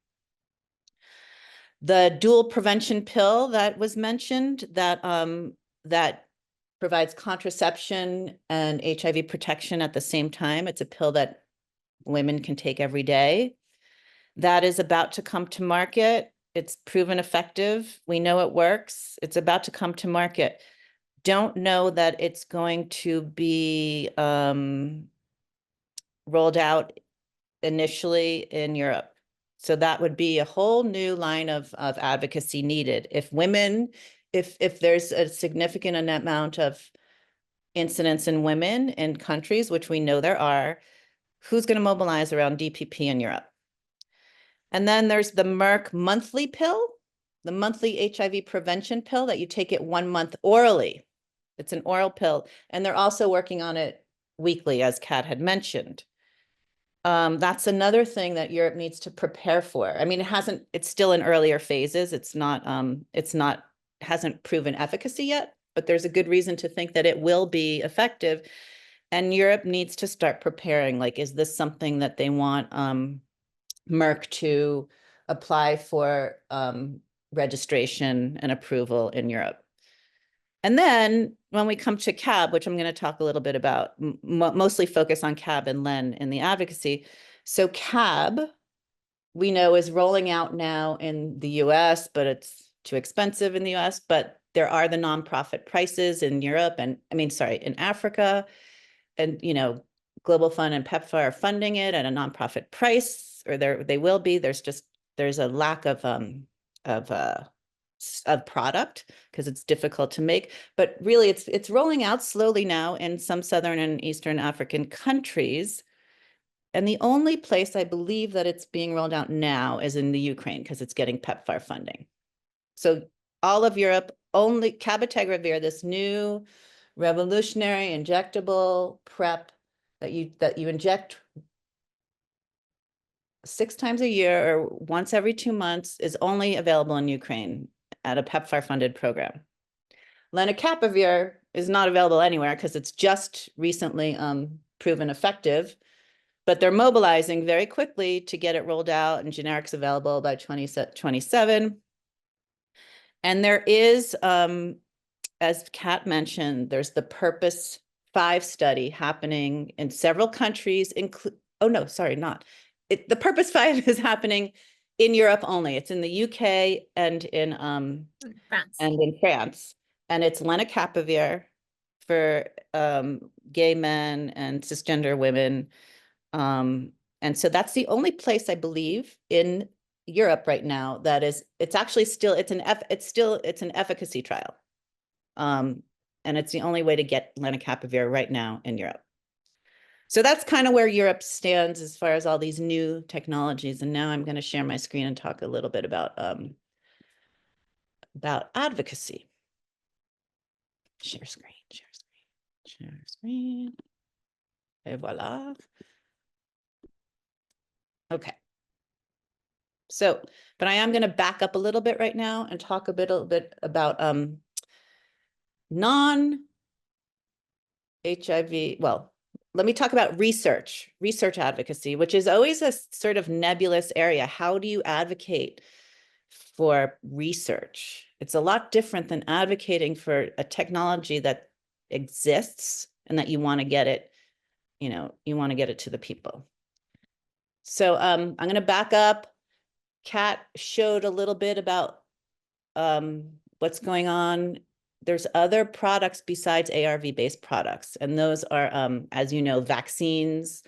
The dual prevention pill that was mentioned, that provides contraception and HIV protection at the same time. It's a pill that women can take every day. That is about to come to market. It's proven effective. We know it works. It's about to come to market. Don't know that it's going to be rolled out initially in Europe. So that would be a whole new line of advocacy needed. If there's a significant amount of incidence in women in countries, which we know there are, who's going to mobilize around DPP in Europe? And then there's the Merck monthly pill, the monthly HIV prevention pill that you take it 1 month orally. It's an oral pill. And they're also working on it weekly, as Kat had mentioned. That's another thing that Europe needs to prepare for. I mean, it's still in earlier phases. Hasn't proven efficacy yet, but there's a good reason to think that it will be effective. And Europe needs to start preparing, like, is this something that they want Merck to apply for registration and approval in Europe? And then when we come to CAB, which I'm going to talk a little bit about, mostly focus on CAB and LEN in the advocacy. So CAB, we know, is rolling out now in the US, but it's too expensive in the US. But there are the nonprofit prices in Europe and, in Africa. And, Global Fund and PEPFAR are funding it at a nonprofit price, or they will be. There's a lack of product because it's difficult to make, but really it's rolling out slowly now in some Southern and Eastern African countries. And the only place I believe that it's being rolled out now is in the Ukraine because it's getting PEPFAR funding. So all of Europe, only cabotegravir, this new revolutionary injectable PrEP that you inject 6 times a year or once every 2 months, is only available in Ukraine at a PEPFAR-funded program. Lenacapavir is not available anywhere because it's just recently proven effective, but they're mobilizing very quickly to get it rolled out and generics available by 2027. And there is, as Kat mentioned, there's the Purpose 5 study happening in several countries, the Purpose 5 is happening in Europe only. It's in the UK and in France. And it's lenacapavir for gay men and cisgender women. And so that's the only place I believe in Europe right now that is, it's actually still, it's an efficacy trial. And it's the only way to get lenacapavir right now in Europe. So that's kind of where Europe stands as far as all these new technologies. And now I'm going to share my screen and talk a little bit about advocacy. Share screen. Et voila. Okay. So, but I am going to back up a little bit right now and talk a little bit about non-HIV, well, let me talk about research advocacy, which is always a sort of nebulous area. How do you advocate for research? It's a lot different than advocating for a technology that exists and that you want to get it, you want to get it to the people. So I'm going to back up. Kat showed a little bit about what's going on. There's other products besides ARV-based products, and those are, as you know, vaccines.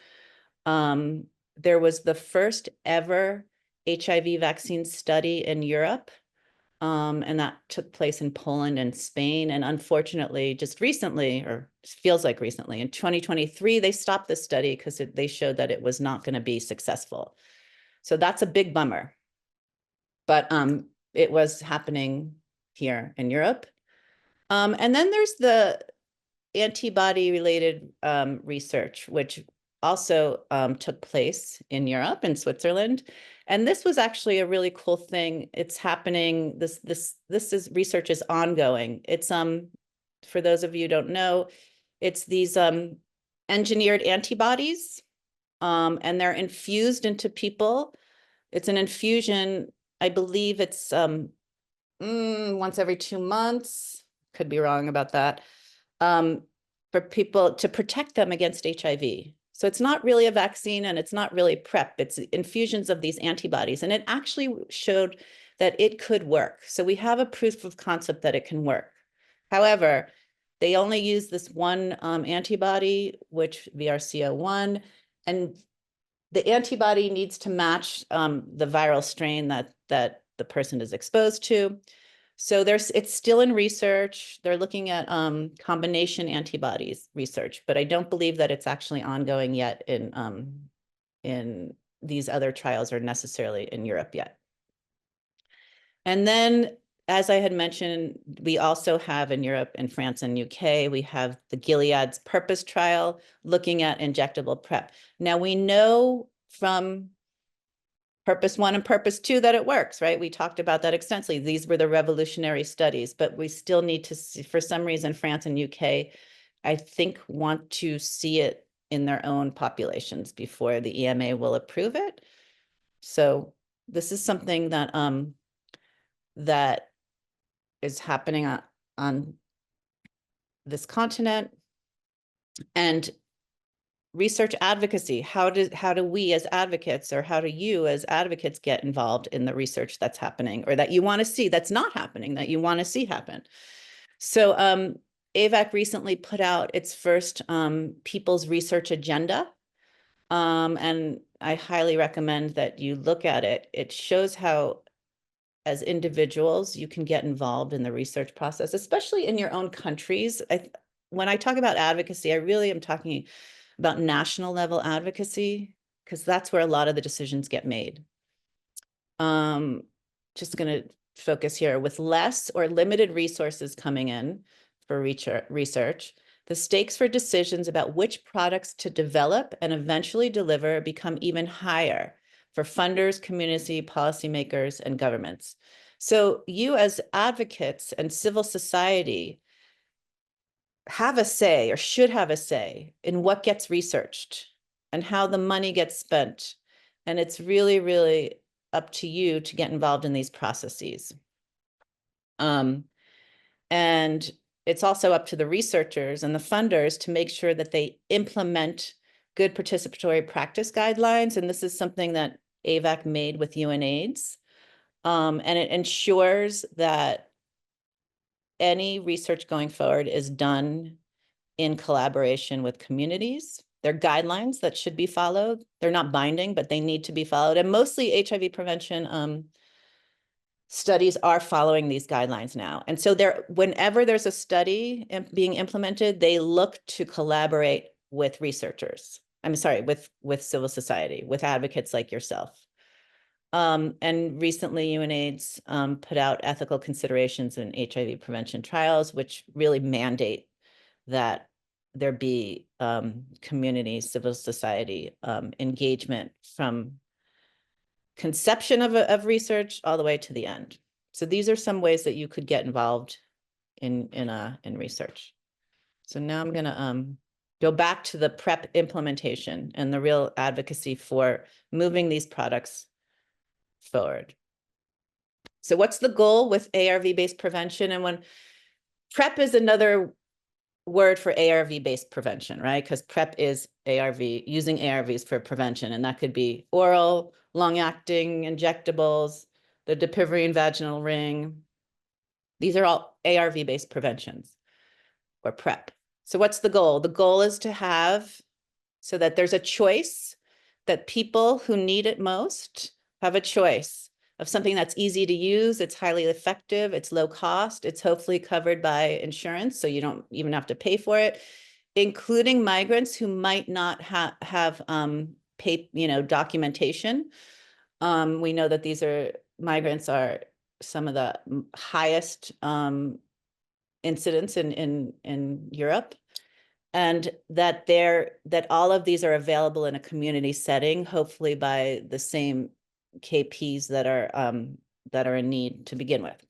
There was the first ever HIV vaccine study in Europe, and that took place in Poland and Spain. And unfortunately, just recently, or feels like recently, in 2023, they stopped the study because they showed that it was not going to be successful. So that's a big bummer. But it was happening here in Europe. And then there's the antibody-related research, which also took place in Europe and Switzerland. And this was actually a really cool thing. It's happening. This research is ongoing. It's for those of you who don't know, it's these engineered antibodies, and they're infused into people. It's an infusion. I believe it's once every 2 months. Could be wrong about that. For people to protect them against HIV. So it's not really a vaccine and it's not really PrEP. It's infusions of these antibodies. And it actually showed that it could work. So we have a proof of concept that it can work. However, they only use this one antibody, which VRC01, and the antibody needs to match the viral strain that the person is exposed to. So it's still in research. They're looking at combination antibodies research, but I don't believe that it's actually ongoing yet in these other trials or necessarily in Europe yet. And then, as I had mentioned, we also have in Europe, in France and UK, we have the Gilead's Purpose trial looking at injectable PrEP. Now we know from Purpose 1 and Purpose 2 that it works, right? We talked about that extensively. These were the revolutionary studies, but we still need to see, for some reason, France and UK, I think, want to see it in their own populations before the EMA will approve it. So this is something that that is happening on this continent. And research advocacy, how do we as advocates, or how do you as advocates get involved in the research that's happening, or that you want to see that's not happening, that you want to see happen? So AVAC recently put out its first People's Research Agenda, and I highly recommend that you look at it. It shows how, as individuals, you can get involved in the research process, especially in your own countries. When I talk about advocacy, I really am talking about national level advocacy, because that's where a lot of the decisions get made. Just going to focus here. With less or limited resources coming in for research, the stakes for decisions about which products to develop and eventually deliver become even higher for funders, community, policymakers, and governments. So you as advocates and civil society have a say, or should have a say, in what gets researched and how the money gets spent. And it's really, really up to you to get involved in these processes. And it's also up to the researchers and the funders to make sure that they implement good participatory practice guidelines. And this is something that AVAC made with UNAIDS. And it ensures that any research going forward is done in collaboration with communities. They're guidelines that should be followed. They're not binding, but they need to be followed. And mostly HIV prevention studies are following these guidelines now. And so whenever there's a study being implemented, they look to collaborate with researchers. I'm sorry, with civil society, with advocates like yourself. And recently UNAIDS put out ethical considerations in HIV prevention trials, which really mandate that there be community, civil society engagement from conception of research all the way to the end. So these are some ways that you could get involved in research. So now I'm gonna go back to the PrEP implementation and the real advocacy for moving these products forward. So what's the goal with ARV-based prevention? And when PrEP is another word for ARV-based prevention, right? Because PrEP is using ARVs for prevention, and that could be oral, long-acting injectables, the dapivirine vaginal ring. These are all ARV-based preventions, or PrEP. So what's the goal? The goal is to have, so that there's a choice, that people who need it most have a choice of something that's easy to use, it's highly effective, it's low cost, it's hopefully covered by insurance, so you don't even have to pay for it, including migrants who might not have documentation. We know that migrants are some of the highest incidents in Europe, and that all of these are available in a community setting, hopefully by the same KPs that are in need to begin with.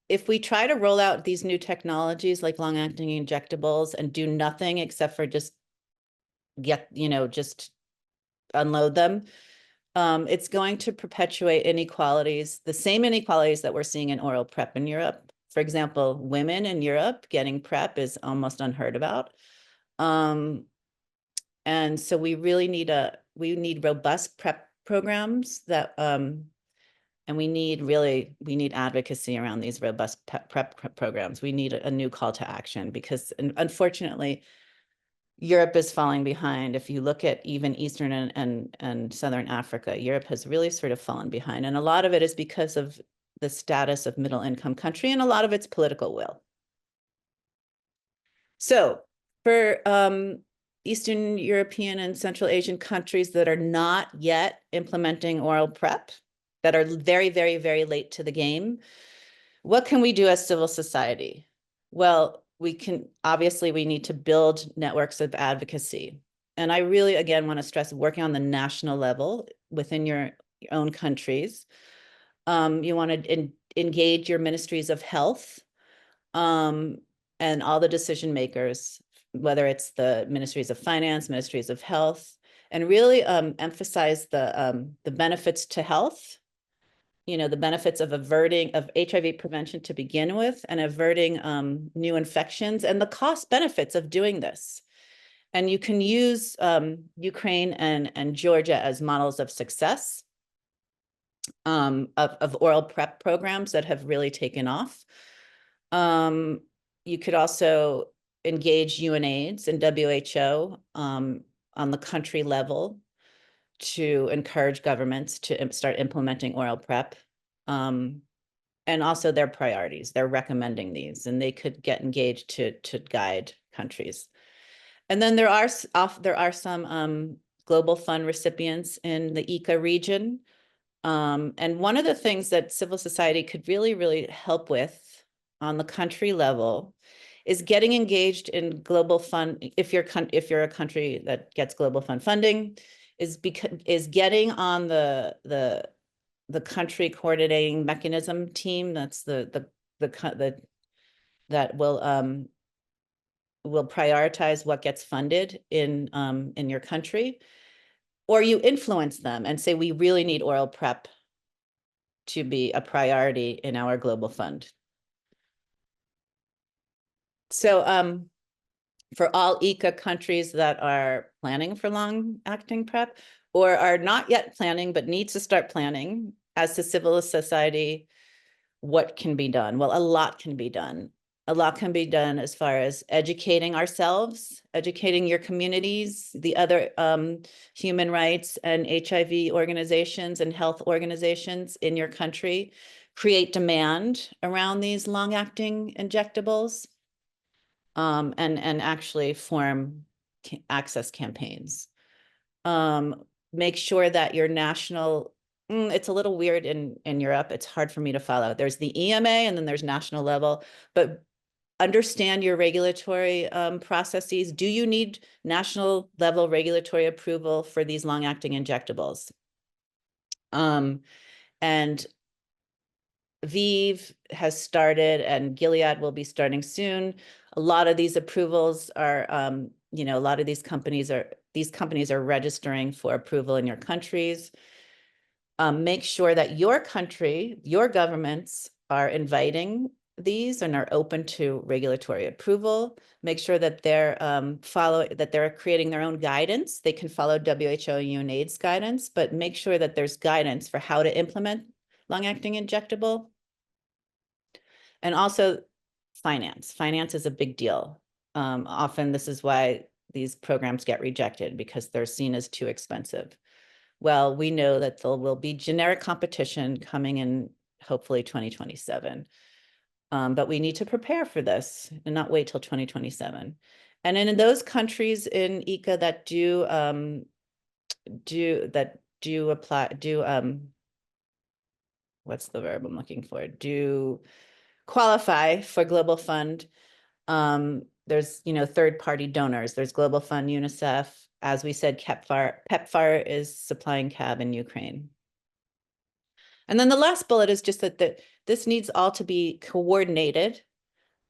If we try to roll out these new technologies like long-acting injectables and do nothing except for just unload them, it's going to perpetuate inequalities, the same inequalities that we're seeing in oral PrEP in Europe. For example, women in Europe getting PrEP is almost unheard about. And so we really need robust PrEP programs that, and we need advocacy around these robust PrEP programs. We need a new call to action, because unfortunately, Europe is falling behind. If you look at even Eastern and Southern Africa, Europe has really sort of fallen behind. And a lot of it is because of the status of middle income country, and a lot of it's political will. So for Eastern European and Central Asian countries that are not yet implementing oral PrEP, that are very, very, very late to the game, what can we do as civil society? Well, we need to build networks of advocacy. And I really, again, want to stress working on the national level within your own countries. You want to engage your ministries of health and all the decision makers, whether it's the ministries of finance, ministries of health, and really emphasize the benefits to health, the benefits of HIV prevention to begin with, and averting new infections, and the cost benefits of doing this. And you can use Ukraine and Georgia as models of success of oral PrEP programs that have really taken off. You could also engage UNAIDS and WHO on the country level to encourage governments to start implementing oral PrEP, and also their priorities. They're recommending these, and they could get engaged to guide countries. And then there are some global fund recipients in the ECA region. And one of the things that civil society could really, really help with on the country level is getting engaged in global fund. If you're a country that gets global fund funding, is getting on the country coordinating mechanism team. That's that will will prioritize what gets funded in your country, or you influence them and say, we really need oral PrEP to be a priority in our global fund. So for all ECA countries that are planning for long-acting PrEP or are not yet planning but need to start planning, as to civil society, what can be done? Well, a lot can be done. A lot can be done as far as educating ourselves, educating your communities, the other human rights and HIV organizations and health organizations in your country, create demand around these long-acting injectables, and actually form access campaigns. Make sure that your national, it's a little weird in Europe. It's hard for me to follow. There's the EMA and then there's national level, but understand your regulatory processes. Do you need national level regulatory approval for these long-acting injectables? And ViiV has started and Gilead will be starting soon. A lot of these approvals are, a lot of these companies are registering for approval in your countries. Make sure that your country, your governments are inviting these and are open to regulatory approval. Make sure that they're creating their own guidance. They can follow WHO and UNAIDS guidance, but make sure that there's guidance for how to implement long-acting injectable. And also finance. Finance is a big deal. Often this is why these programs get rejected, because they're seen as too expensive. Well, we know that there will be generic competition coming in, hopefully 2027. But we need to prepare for this and not wait till 2027. And then in those countries in ECA that what's the verb I'm looking for? Do qualify for Global Fund. There's, third-party donors. There's Global Fund, UNICEF. As we said, PEPFAR is supplying CAB in Ukraine. And then the last bullet is just that this needs all to be coordinated.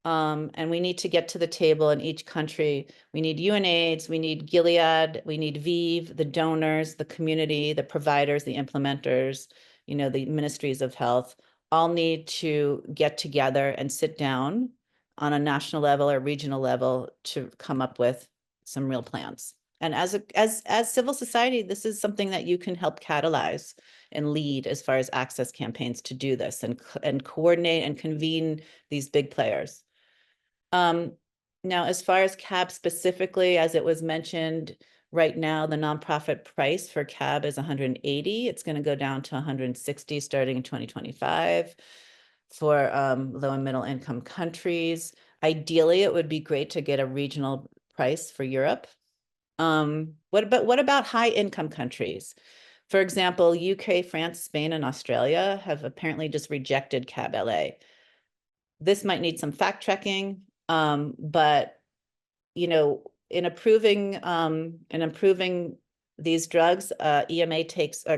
And we need to get to the table in each country. We need UNAIDS, we need Gilead, we need ViiV, the donors, the community, the providers, the implementers, the ministries of health, all need to get together and sit down on a national level or regional level to come up with some real plans. And as civil society, this is something that you can help catalyze and lead as far as access campaigns to do this and coordinate and convene these big players. Now, as far as CAB specifically, as it was mentioned, right now, the nonprofit price for CAB is 180. It's going to go down to 160 starting in 2025 for low and middle income countries. Ideally, it would be great to get a regional price for Europe. What about high income countries? For example, UK, France, Spain, and Australia have apparently just rejected CAB LA. This might need some fact checking, but in approving these drugs, EMA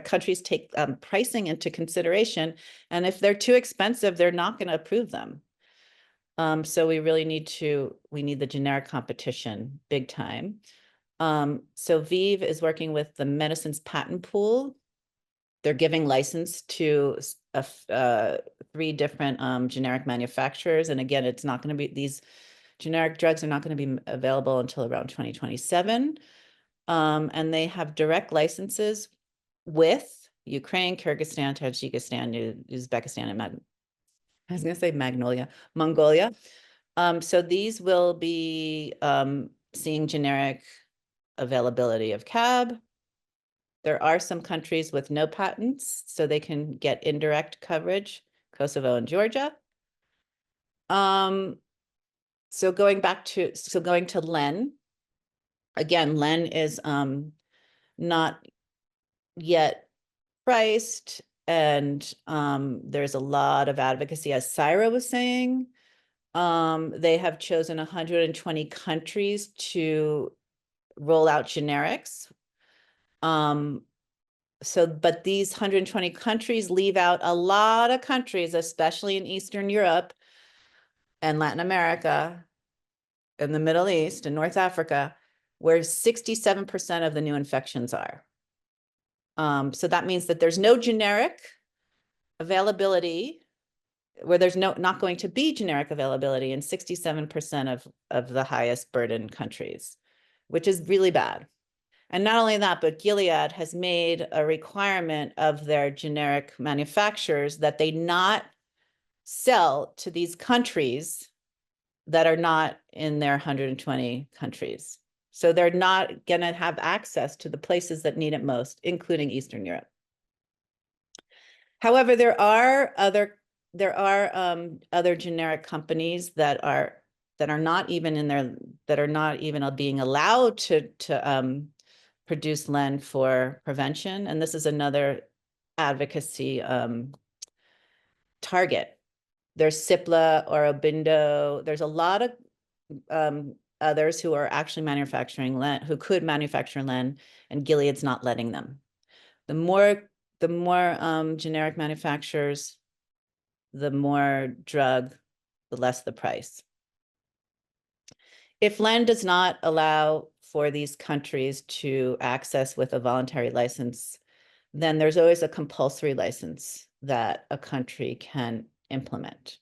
countries take pricing into consideration, and if they're too expensive, they're not going to approve them. So we really need the generic competition big time. So ViiV is working with the Medicines Patent Pool. They're giving license to 3 different generic manufacturers, and again, it's not going to be these. Generic drugs are not going to be available until around 2027. And they have direct licenses with Ukraine, Kyrgyzstan, Tajikistan, Uzbekistan, and Mongolia. So these will be seeing generic availability of CAB. There are some countries with no patents, so they can get indirect coverage, Kosovo and Georgia. So going to LEN, again, LEN is not yet priced, and there's a lot of advocacy, as Saira was saying. They have chosen 120 countries to roll out generics. But these 120 countries leave out a lot of countries, especially in Eastern Europe and Latin America, in the Middle East and North Africa, where 67% of the new infections are. So that means that there's no generic availability, where there's not going to be generic availability in 67% of the highest burden countries, which is really bad. And not only that, but Gilead has made a requirement of their generic manufacturers that they not sell to these countries that are not in their 120 countries. So they're not going to have access to the places that need it most, including Eastern Europe. However, there are other generic companies that are not even being allowed to produce len for prevention, and this is another advocacy target. There's Cipla or Obindo. There's a lot of others who are actually manufacturing len, who could manufacture len, and Gilead's not letting them. The more generic manufacturers, the more drug, the less the price. If len does not allow for these countries to access with a voluntary license, then there's always a compulsory license that a country can implement.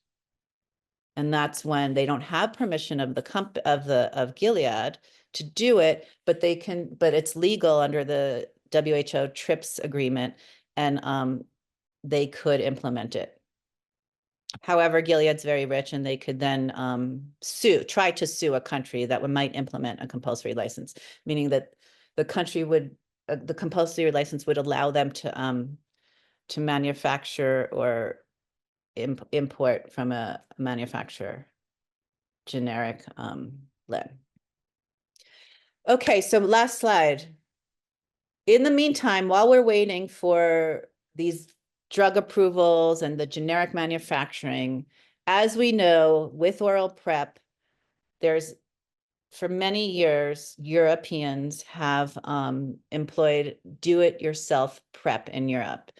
And that's when they don't have permission of of Gilead to do it, but it's legal under the WHO TRIPS agreement, and they could implement it. However, Gilead's very rich, and they could then try to sue a country that might implement a compulsory license, meaning that the country the compulsory license would allow them to manufacture or import from a manufacturer generic len. Okay, so last slide. In the meantime, while we're waiting for these drug approvals and the generic manufacturing, as we know, with oral PrEP, for many years, Europeans have employed do-it-yourself PrEP in Europe.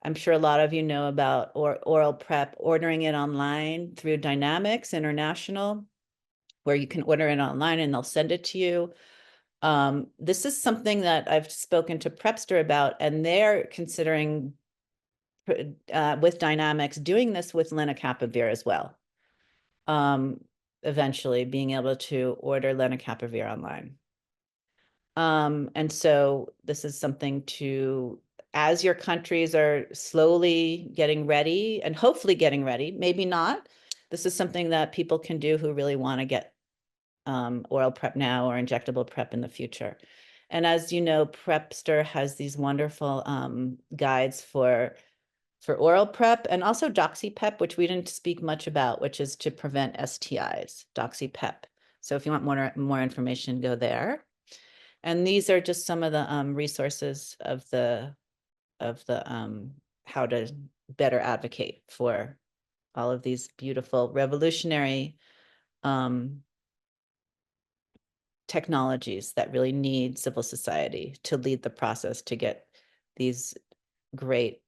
I'm sure a lot of you know about oral PrEP, ordering it online through Dynamics International, where you can order it online and they'll send it to you. This is something that I've spoken to Prepster about, and they're considering with Dynamics doing this with lenacapavir as well. Eventually being able to order lenacapavir online. And so this is something as your countries are slowly getting ready and hopefully getting ready, maybe not, this is something that people can do who really want to get oral PrEP now or injectable PrEP in the future. And as you know, Prepster has these wonderful guides for oral PrEP, and also DoxyPEP, which we didn't speak much about, which is to prevent STIs, DoxyPEP. So if you want more information, go there. And these are just some of the resources of the how to better advocate for all of these beautiful, revolutionary technologies that really need civil society to lead the process to get these great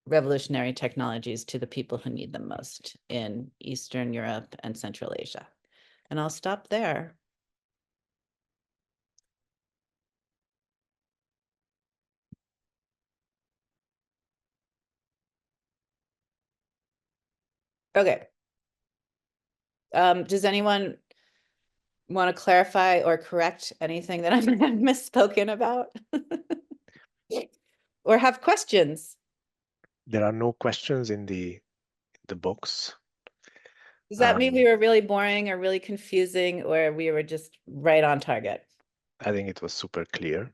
revolutionary technologies to the people who need them most in Eastern Europe and Central Asia. And I'll stop there. Okay. Does anyone want to clarify or correct anything that I've misspoken about? Or have questions? There are no questions in the box. Does that mean we were really boring or really confusing, or we were just right on target? I think it was super clear.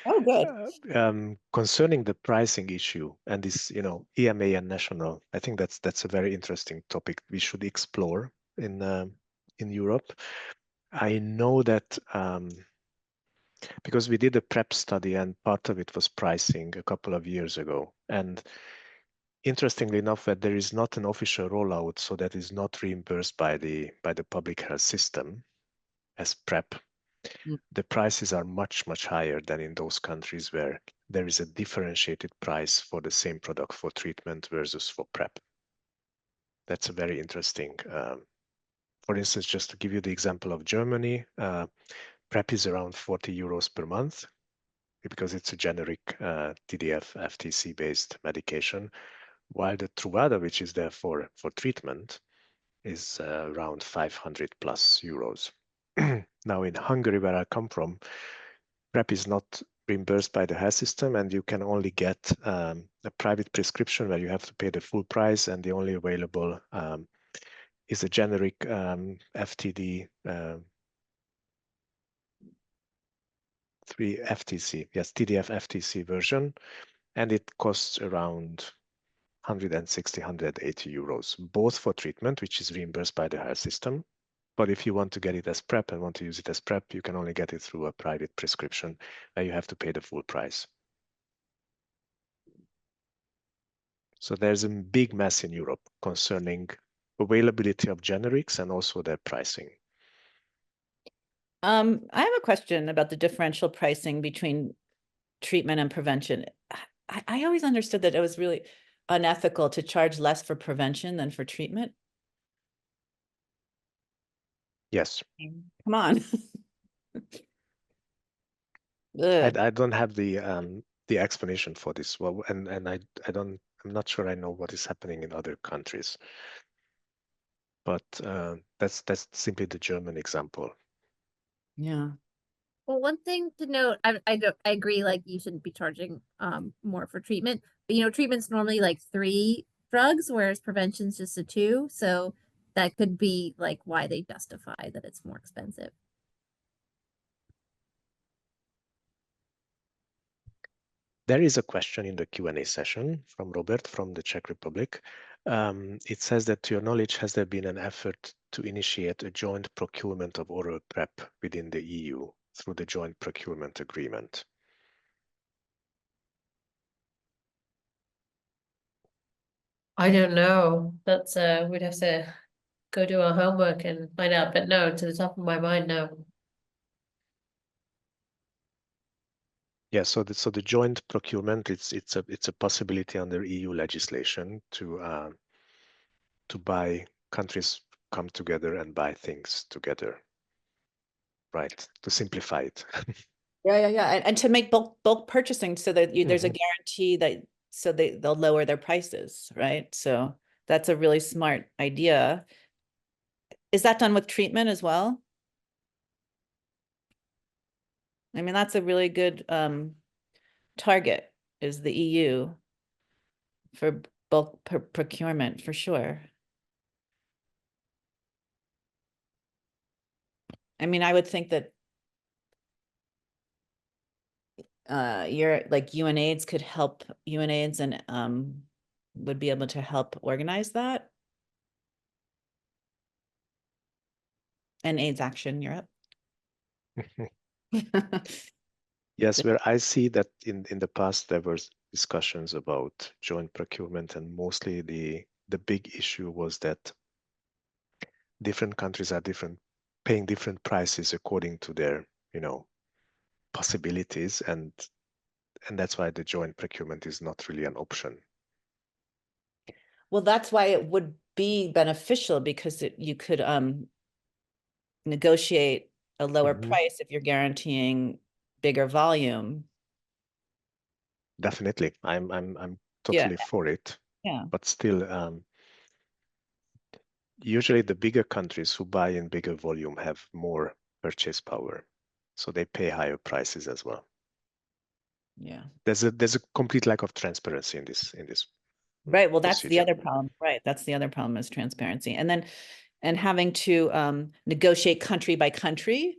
Oh, good. Concerning the pricing issue and this, EMA and national, I think that's a very interesting topic we should explore in Europe. I know that because we did a PrEP study and part of it was pricing a couple of years ago. And interestingly enough, that there is not an official rollout, so that is not reimbursed by the public health system as PrEP. The prices are much, much higher than in those countries where there is a differentiated price for the same product for treatment versus for PrEP. That's a very interesting For instance, just to give you the example of Germany, PrEP is around 40 euros per month because it's a generic TDF FTC-based medication, while the Truvada, which is there for treatment, is around 500 plus euros. Now in Hungary, where I come from, PrEP is not reimbursed by the health system, and you can only get a private prescription where you have to pay the full price, and the only available is a generic FTD 3 FTC, yes, TDF FTC version, and it costs around 160, 180 euros, both for treatment, which is reimbursed by the health system. But if you want to get it as PrEP and want to use it as PrEP, you can only get it through a private prescription where you have to pay the full price. So there's a big mess in Europe concerning availability of generics and also their pricing. I have a question about the differential pricing between treatment and prevention. I always understood that it was really unethical to charge less for prevention than for treatment. Yes. Come on. I don't have the explanation for this. Well, and I'm not sure I know what is happening in other countries. But that's simply the German example. Yeah. Well, one thing to note, I agree, like you shouldn't be charging more for treatment, but treatment's normally like 3 drugs, whereas prevention's just a 2. So that could be like why they justify that it's more expensive. There is a question in the Q&A session from Robert from the Czech Republic. It says that, to your knowledge, has there been an effort to initiate a joint procurement of oral PrEP within the EU through the joint procurement agreement? I don't know. That's we'd have to go do our homework and find out. But no, to the top of my mind, no. Yeah, so the joint procurement, it's a possibility under EU legislation to buy, countries come together and buy things together, right? To simplify it. Yeah. And to make bulk purchasing so that there's a guarantee that they'll lower their prices, right? So that's a really smart idea. Is that done with treatment as well? I mean, that's a really good target, is the EU for bulk procurement, for sure. I mean, I would think that like UNAIDS could help, UNAIDS and would be able to help organize that. And AIDS Action Europe. Yes, where I see that in the past there were discussions about joint procurement, and mostly the big issue was that different countries are paying different prices according to their possibilities, and that's why the joint procurement is not really an option. Well, that's why it would be beneficial, because you could negotiate a lower price if you're guaranteeing bigger volume. Definitely, I'm totally for it. Yeah. But still, usually the bigger countries who buy in bigger volume have more purchase power, so they pay higher prices as well. Yeah. There's a complete lack of transparency in this. Right. Well, that's the other problem. Right. That's the other problem, is transparency. And then having to negotiate country by country.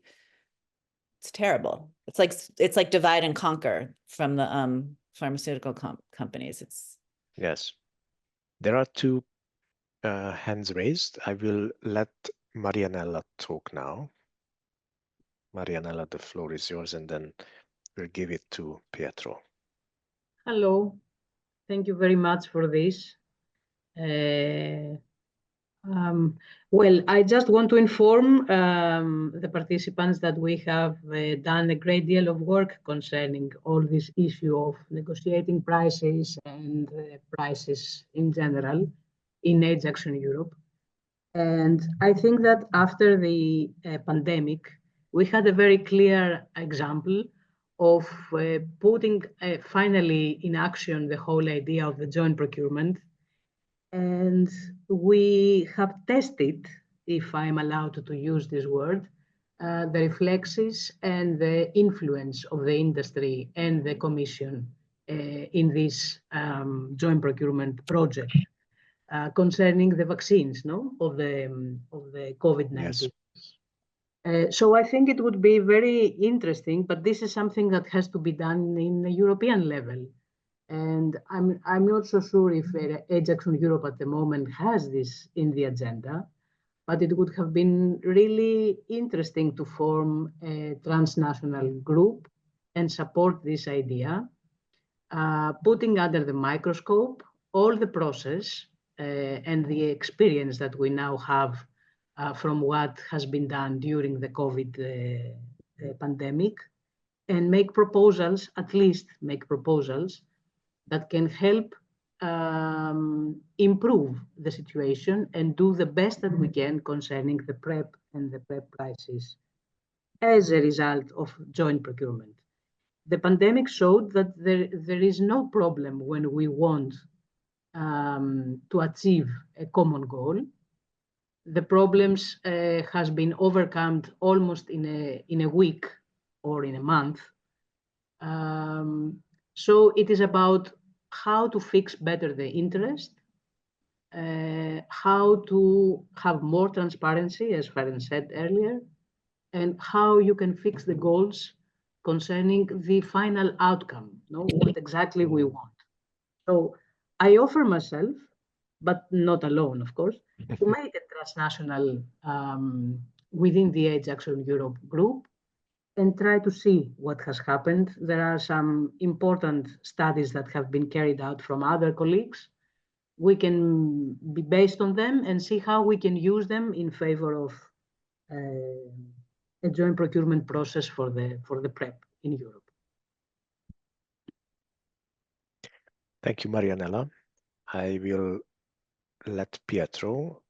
It's terrible. It's like divide and conquer from the pharmaceutical companies. Yes. There are 2 hands raised. I will let Marianella talk now. Marianella, the floor is yours, and then we'll give it to Pietro. Hello. Thank you very much for this. Well, I just want to inform the participants that we have done a great deal of work concerning all this issue of negotiating prices and prices in general in AIDS Action Europe. And I think that after the pandemic, we had a very clear example of putting finally in action the whole idea of the joint procurement. And we have tested, if I'm allowed to use this word, the reflexes and the influence of the industry and the Commission in this joint procurement project concerning the vaccines, of the COVID-19. Yes. So I think it would be very interesting, but this is something that has to be done in the European level. And I'm not so sure if AJAX in Europe at the moment has this in the agenda, but it would have been really interesting to form a transnational group and support this idea, putting under the microscope all the process and the experience that we now have from what has been done during the COVID pandemic, and make proposals, at least make proposals that can help improve the situation and do the best that we can concerning the PrEP and the PrEP prices as a result of joint procurement. The pandemic showed that there is no problem when we want to achieve a common goal. The problems has been overcome almost in a week or in a month. So it is about how to fix better the interest, how to have more transparency, as Ferenc said earlier, and how you can fix the goals concerning the final outcome, what exactly we want. So I offer myself, but not alone, of course, to make a transnational within the AJAX in Europe group and try to see what has happened. There are some important studies that have been carried out from other colleagues. We can be based on them and see how we can use them in favor of a joint procurement process for the PrEP in Europe. Thank you, Marianella. I will let Pietro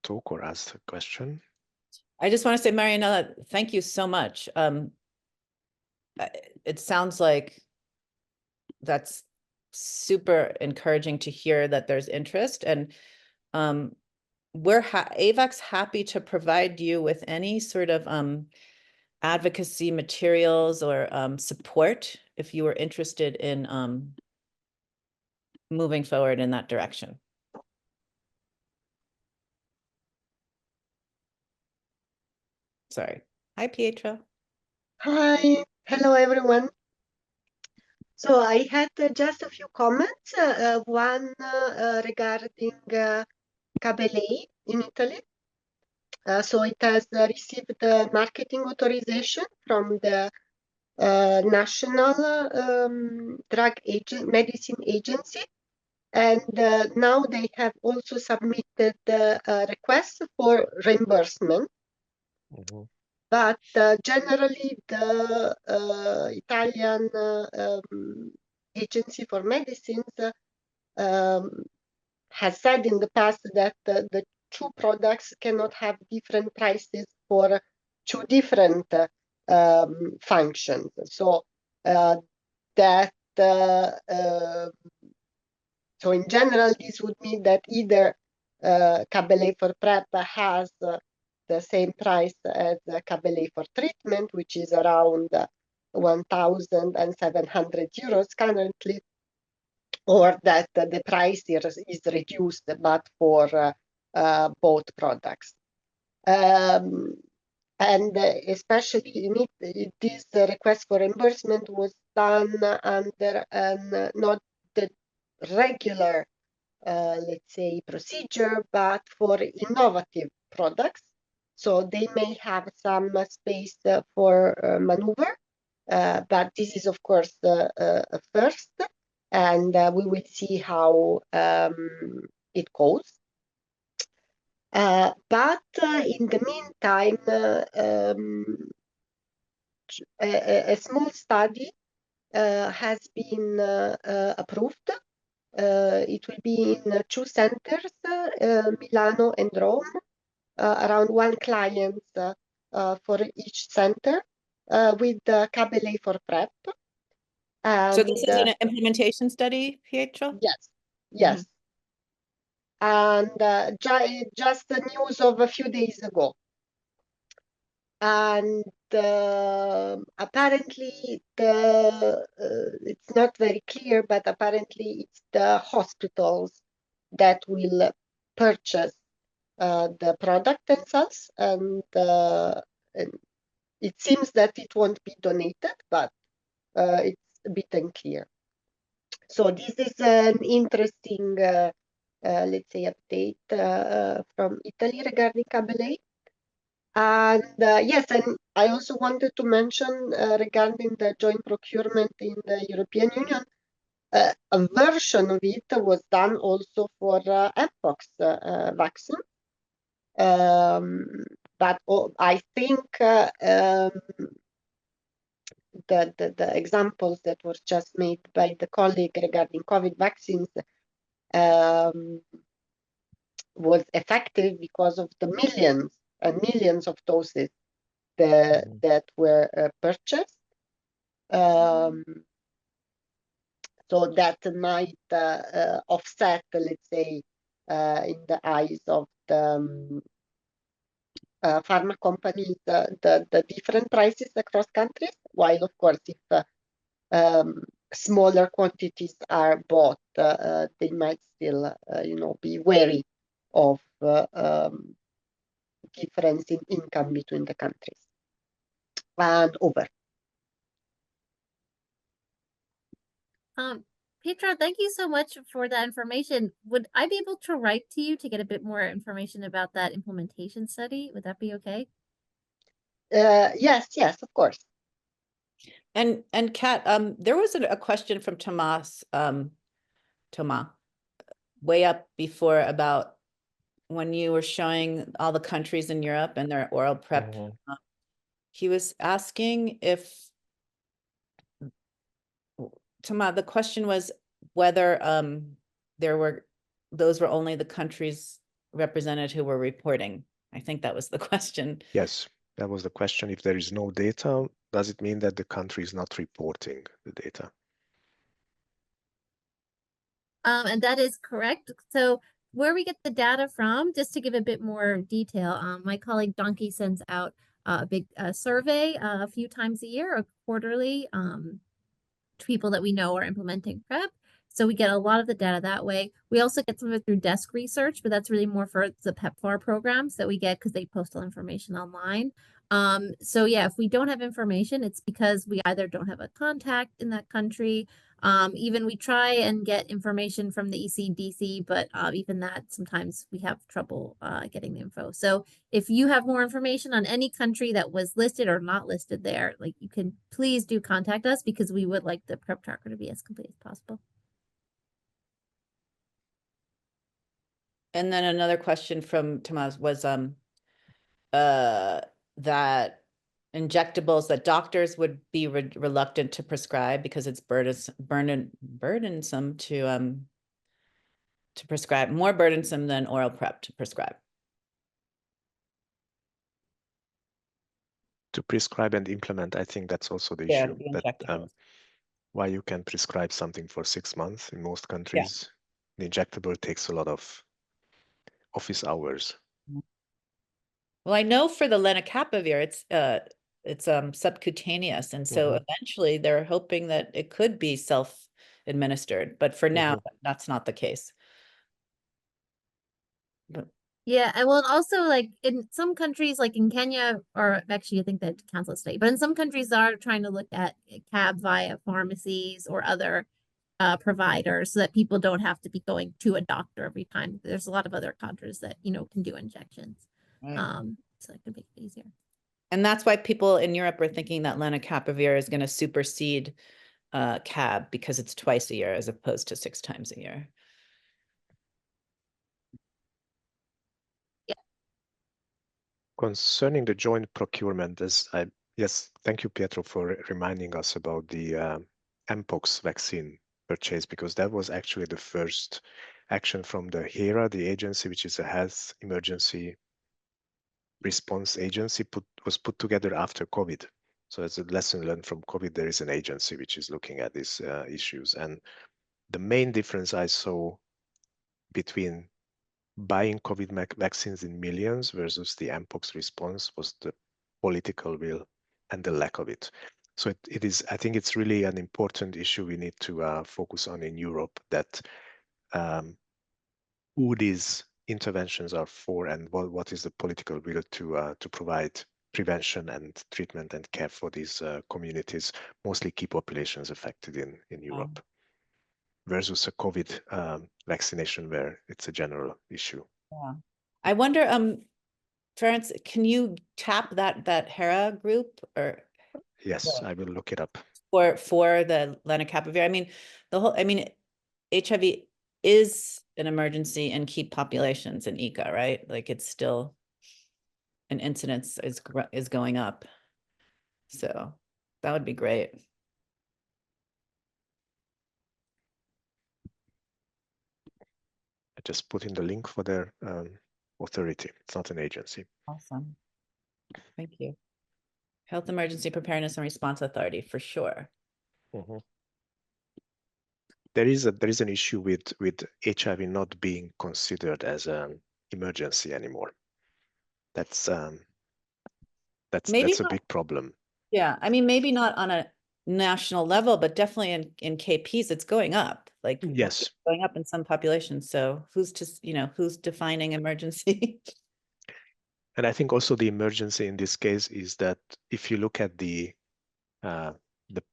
talk or ask a question. I just want to say, Marianella, thank you so much. It sounds like that's super encouraging to hear that there's interest, and AVAC's happy to provide you with any sort of advocacy materials or support if you were interested in moving forward in that direction. Sorry. Hi, Pietro. Hi. Hello, everyone. So I had just a few comments. One regarding Cabellet in Italy. So it has received marketing authorization from the National Medicine Agency. And now they have also submitted a request for reimbursement. Mm-hmm. But generally, the Italian Agency for Medicines has said in the past that the two products cannot have different prices for two different functions. So so in general, this would mean that either Cabellet for PrEP has the same price as Cabellet for treatment, which is around 1,700 euros currently, or that the price is reduced, but for both products. And especially in it, this request for reimbursement was done under not the regular, let's say, procedure, but for innovative products. So they may have some space for maneuver, but this is, of course, a first, and we will see how it goes. But in the meantime, a small study has been approved. It will be in two centers, Milano and Rome, around 1 client for each center with the Cabelé for PrEP. And, so this is an implementation study, Pietro? Yes, yes. And just the news of a few days ago. And apparently it's not very clear, but apparently it's the hospitals that will purchase the product themselves, and it seems that it won't be donated, but it's a bit unclear. So this is an interesting, let's say, update from Italy regarding Cabelé. And yes, and I also wanted to mention regarding the joint procurement in the European Union, a version of it was done also for Mpox vaccine. But I think the examples that were just made by the colleague regarding COVID vaccines was effective because of the millions and millions of doses that were purchased. So that might offset, let's say, in the eyes of the pharma companies, the different prices across countries, while of course if smaller quantities are bought, they might still be wary of difference in income between the countries. And over. Petra, thank you so much for that information. Would I be able to write to you to get a bit more information about that implementation study? Would that be okay? Yes, of course. And Kat, there was a question from Thomas way up before about when you were showing all the countries in Europe and their oral PrEP. He was asking if Thomas, the question was whether those were only the countries represented who were reporting. I think that was the question. Yes, that was the question. If there is no data, does it mean that the country is not reporting the data? And that is correct. So where we get the data from, just to give a bit more detail, my colleague Donkey sends out a big survey a few times a year, or quarterly, to people that we know are implementing PrEP. So we get a lot of the data that way. We also get some of it through desk research, but that's really more for the PEPFAR programs that we get because they post all information online. So yeah, if we don't have information, it's because we either don't have a contact in that country. Even we try and get information from the ECDC, but even that, sometimes we have trouble getting the info. So if you have more information on any country that was listed or not listed there, like, you can please do contact us, because we would like the PrEP tracker to be as complete as possible. And then another question from Tomas was that injectables that doctors would be reluctant to prescribe because it's burdensome to prescribe, more burdensome than oral PrEP to prescribe. To prescribe and implement, I think that's also the issue. That why you can prescribe something for 6 months in most countries, the injectable takes a lot of office hours. Well, I know for the lenacapavir, it's subcutaneous, and so eventually they're hoping that it could be self-administered, but for now that's not the case. But yeah, and well, also, like, in some countries, like in Kenya, or actually I think that Council State, but in some countries are trying to look at CAB via pharmacies or other providers, so that people don't have to be going to a doctor every time. There's a lot of other countries that can do injections. right. So it could make it easier. And that's why people in Europe are thinking that lenacapavir is going to supersede CAB, because it's twice a year as opposed to 6 times a year. Yeah. Concerning the joint procurement, yes, thank you, Pietro, for reminding us about the Mpox vaccine purchase, because that was actually the first action from the HERA, the agency, which is a health emergency response agency was put together after COVID. So as a lesson learned from COVID, there is an agency which is looking at these issues. And the main difference I saw between buying COVID vaccines in millions versus the Mpox response was the political will and the lack of it. So it is, I think it's really an important issue we need to focus on in Europe, that who these interventions are for and what is the political will to provide prevention and treatment and care for these communities, mostly key populations affected in Europe, versus a COVID vaccination where it's a general issue. Yeah. I wonder, Florence, can you tap that HERA group or? Yes, I will look it up. For the lenacapavir. I mean, HIV is an emergency in key populations in ECA, right? Like it's still an incidence is going up. So that would be great. I just put in the link for their authority. It's not an agency. Awesome. Thank you. Health Emergency Preparedness and Response Authority, for sure. Mm-hmm. There is an issue with HIV not being considered as an emergency anymore. That's a big problem. Yeah, I mean, maybe not on a national level, but definitely in KPs, it's going up. Like yes, going up in some populations. So who's defining emergency? And I think also the emergency in this case is that if you look at the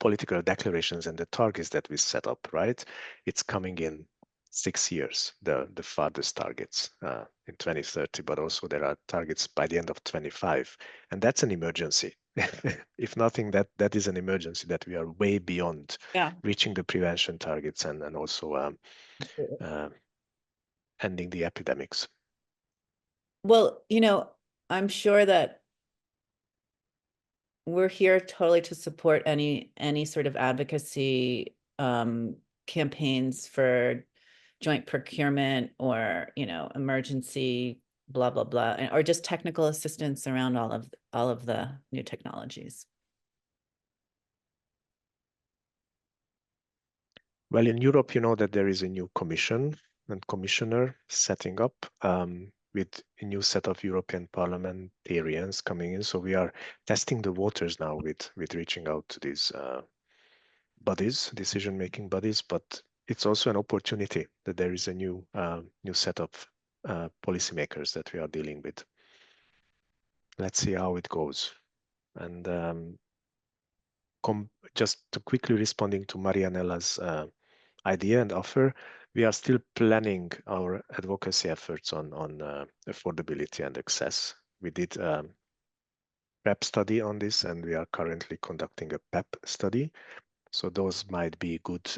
political declarations and the targets that we set up, right? It's coming in 6 years, the farthest targets in 2030, but also there are targets by the end of 25. And that's an emergency. If nothing, that is an emergency, that we are way beyond reaching the prevention targets and also ending the epidemics. Well, I'm sure that we're here totally to support any sort of advocacy campaigns for joint procurement or emergency blah blah blah, or just technical assistance around all of the new technologies. Well, in Europe, you know that there is a new commission and commissioner setting up with a new set of European parliamentarians coming in. So we are testing the waters now with reaching out to these bodies, decision-making bodies, but it's also an opportunity that there is a new set of policymakers that we are dealing with. Let's see how it goes. And just to quickly responding to Marianella's idea and offer, we are still planning our advocacy efforts on affordability and access. We did a PrEP study on this, and we are currently conducting a PEP study. So those might be good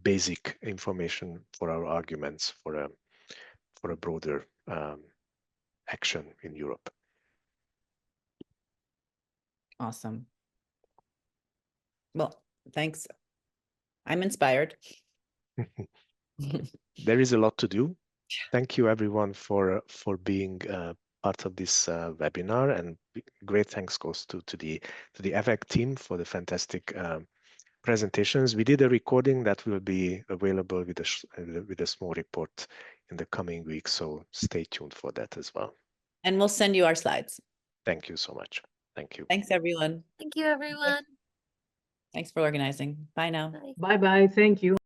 basic information for our arguments for a broader action in Europe. Awesome. Well, thanks. I'm inspired. There is a lot to do. Thank you everyone for being part of this webinar, and great thanks goes to the AVAC team for the fantastic presentations. We did a recording that will be available with a small report in the coming weeks, so stay tuned for that as well. And we'll send you our slides. Thank you so much. Thank you. Thanks, everyone. Thank you, everyone. Thanks for organizing. Bye now. Bye. Bye-bye. Thank you.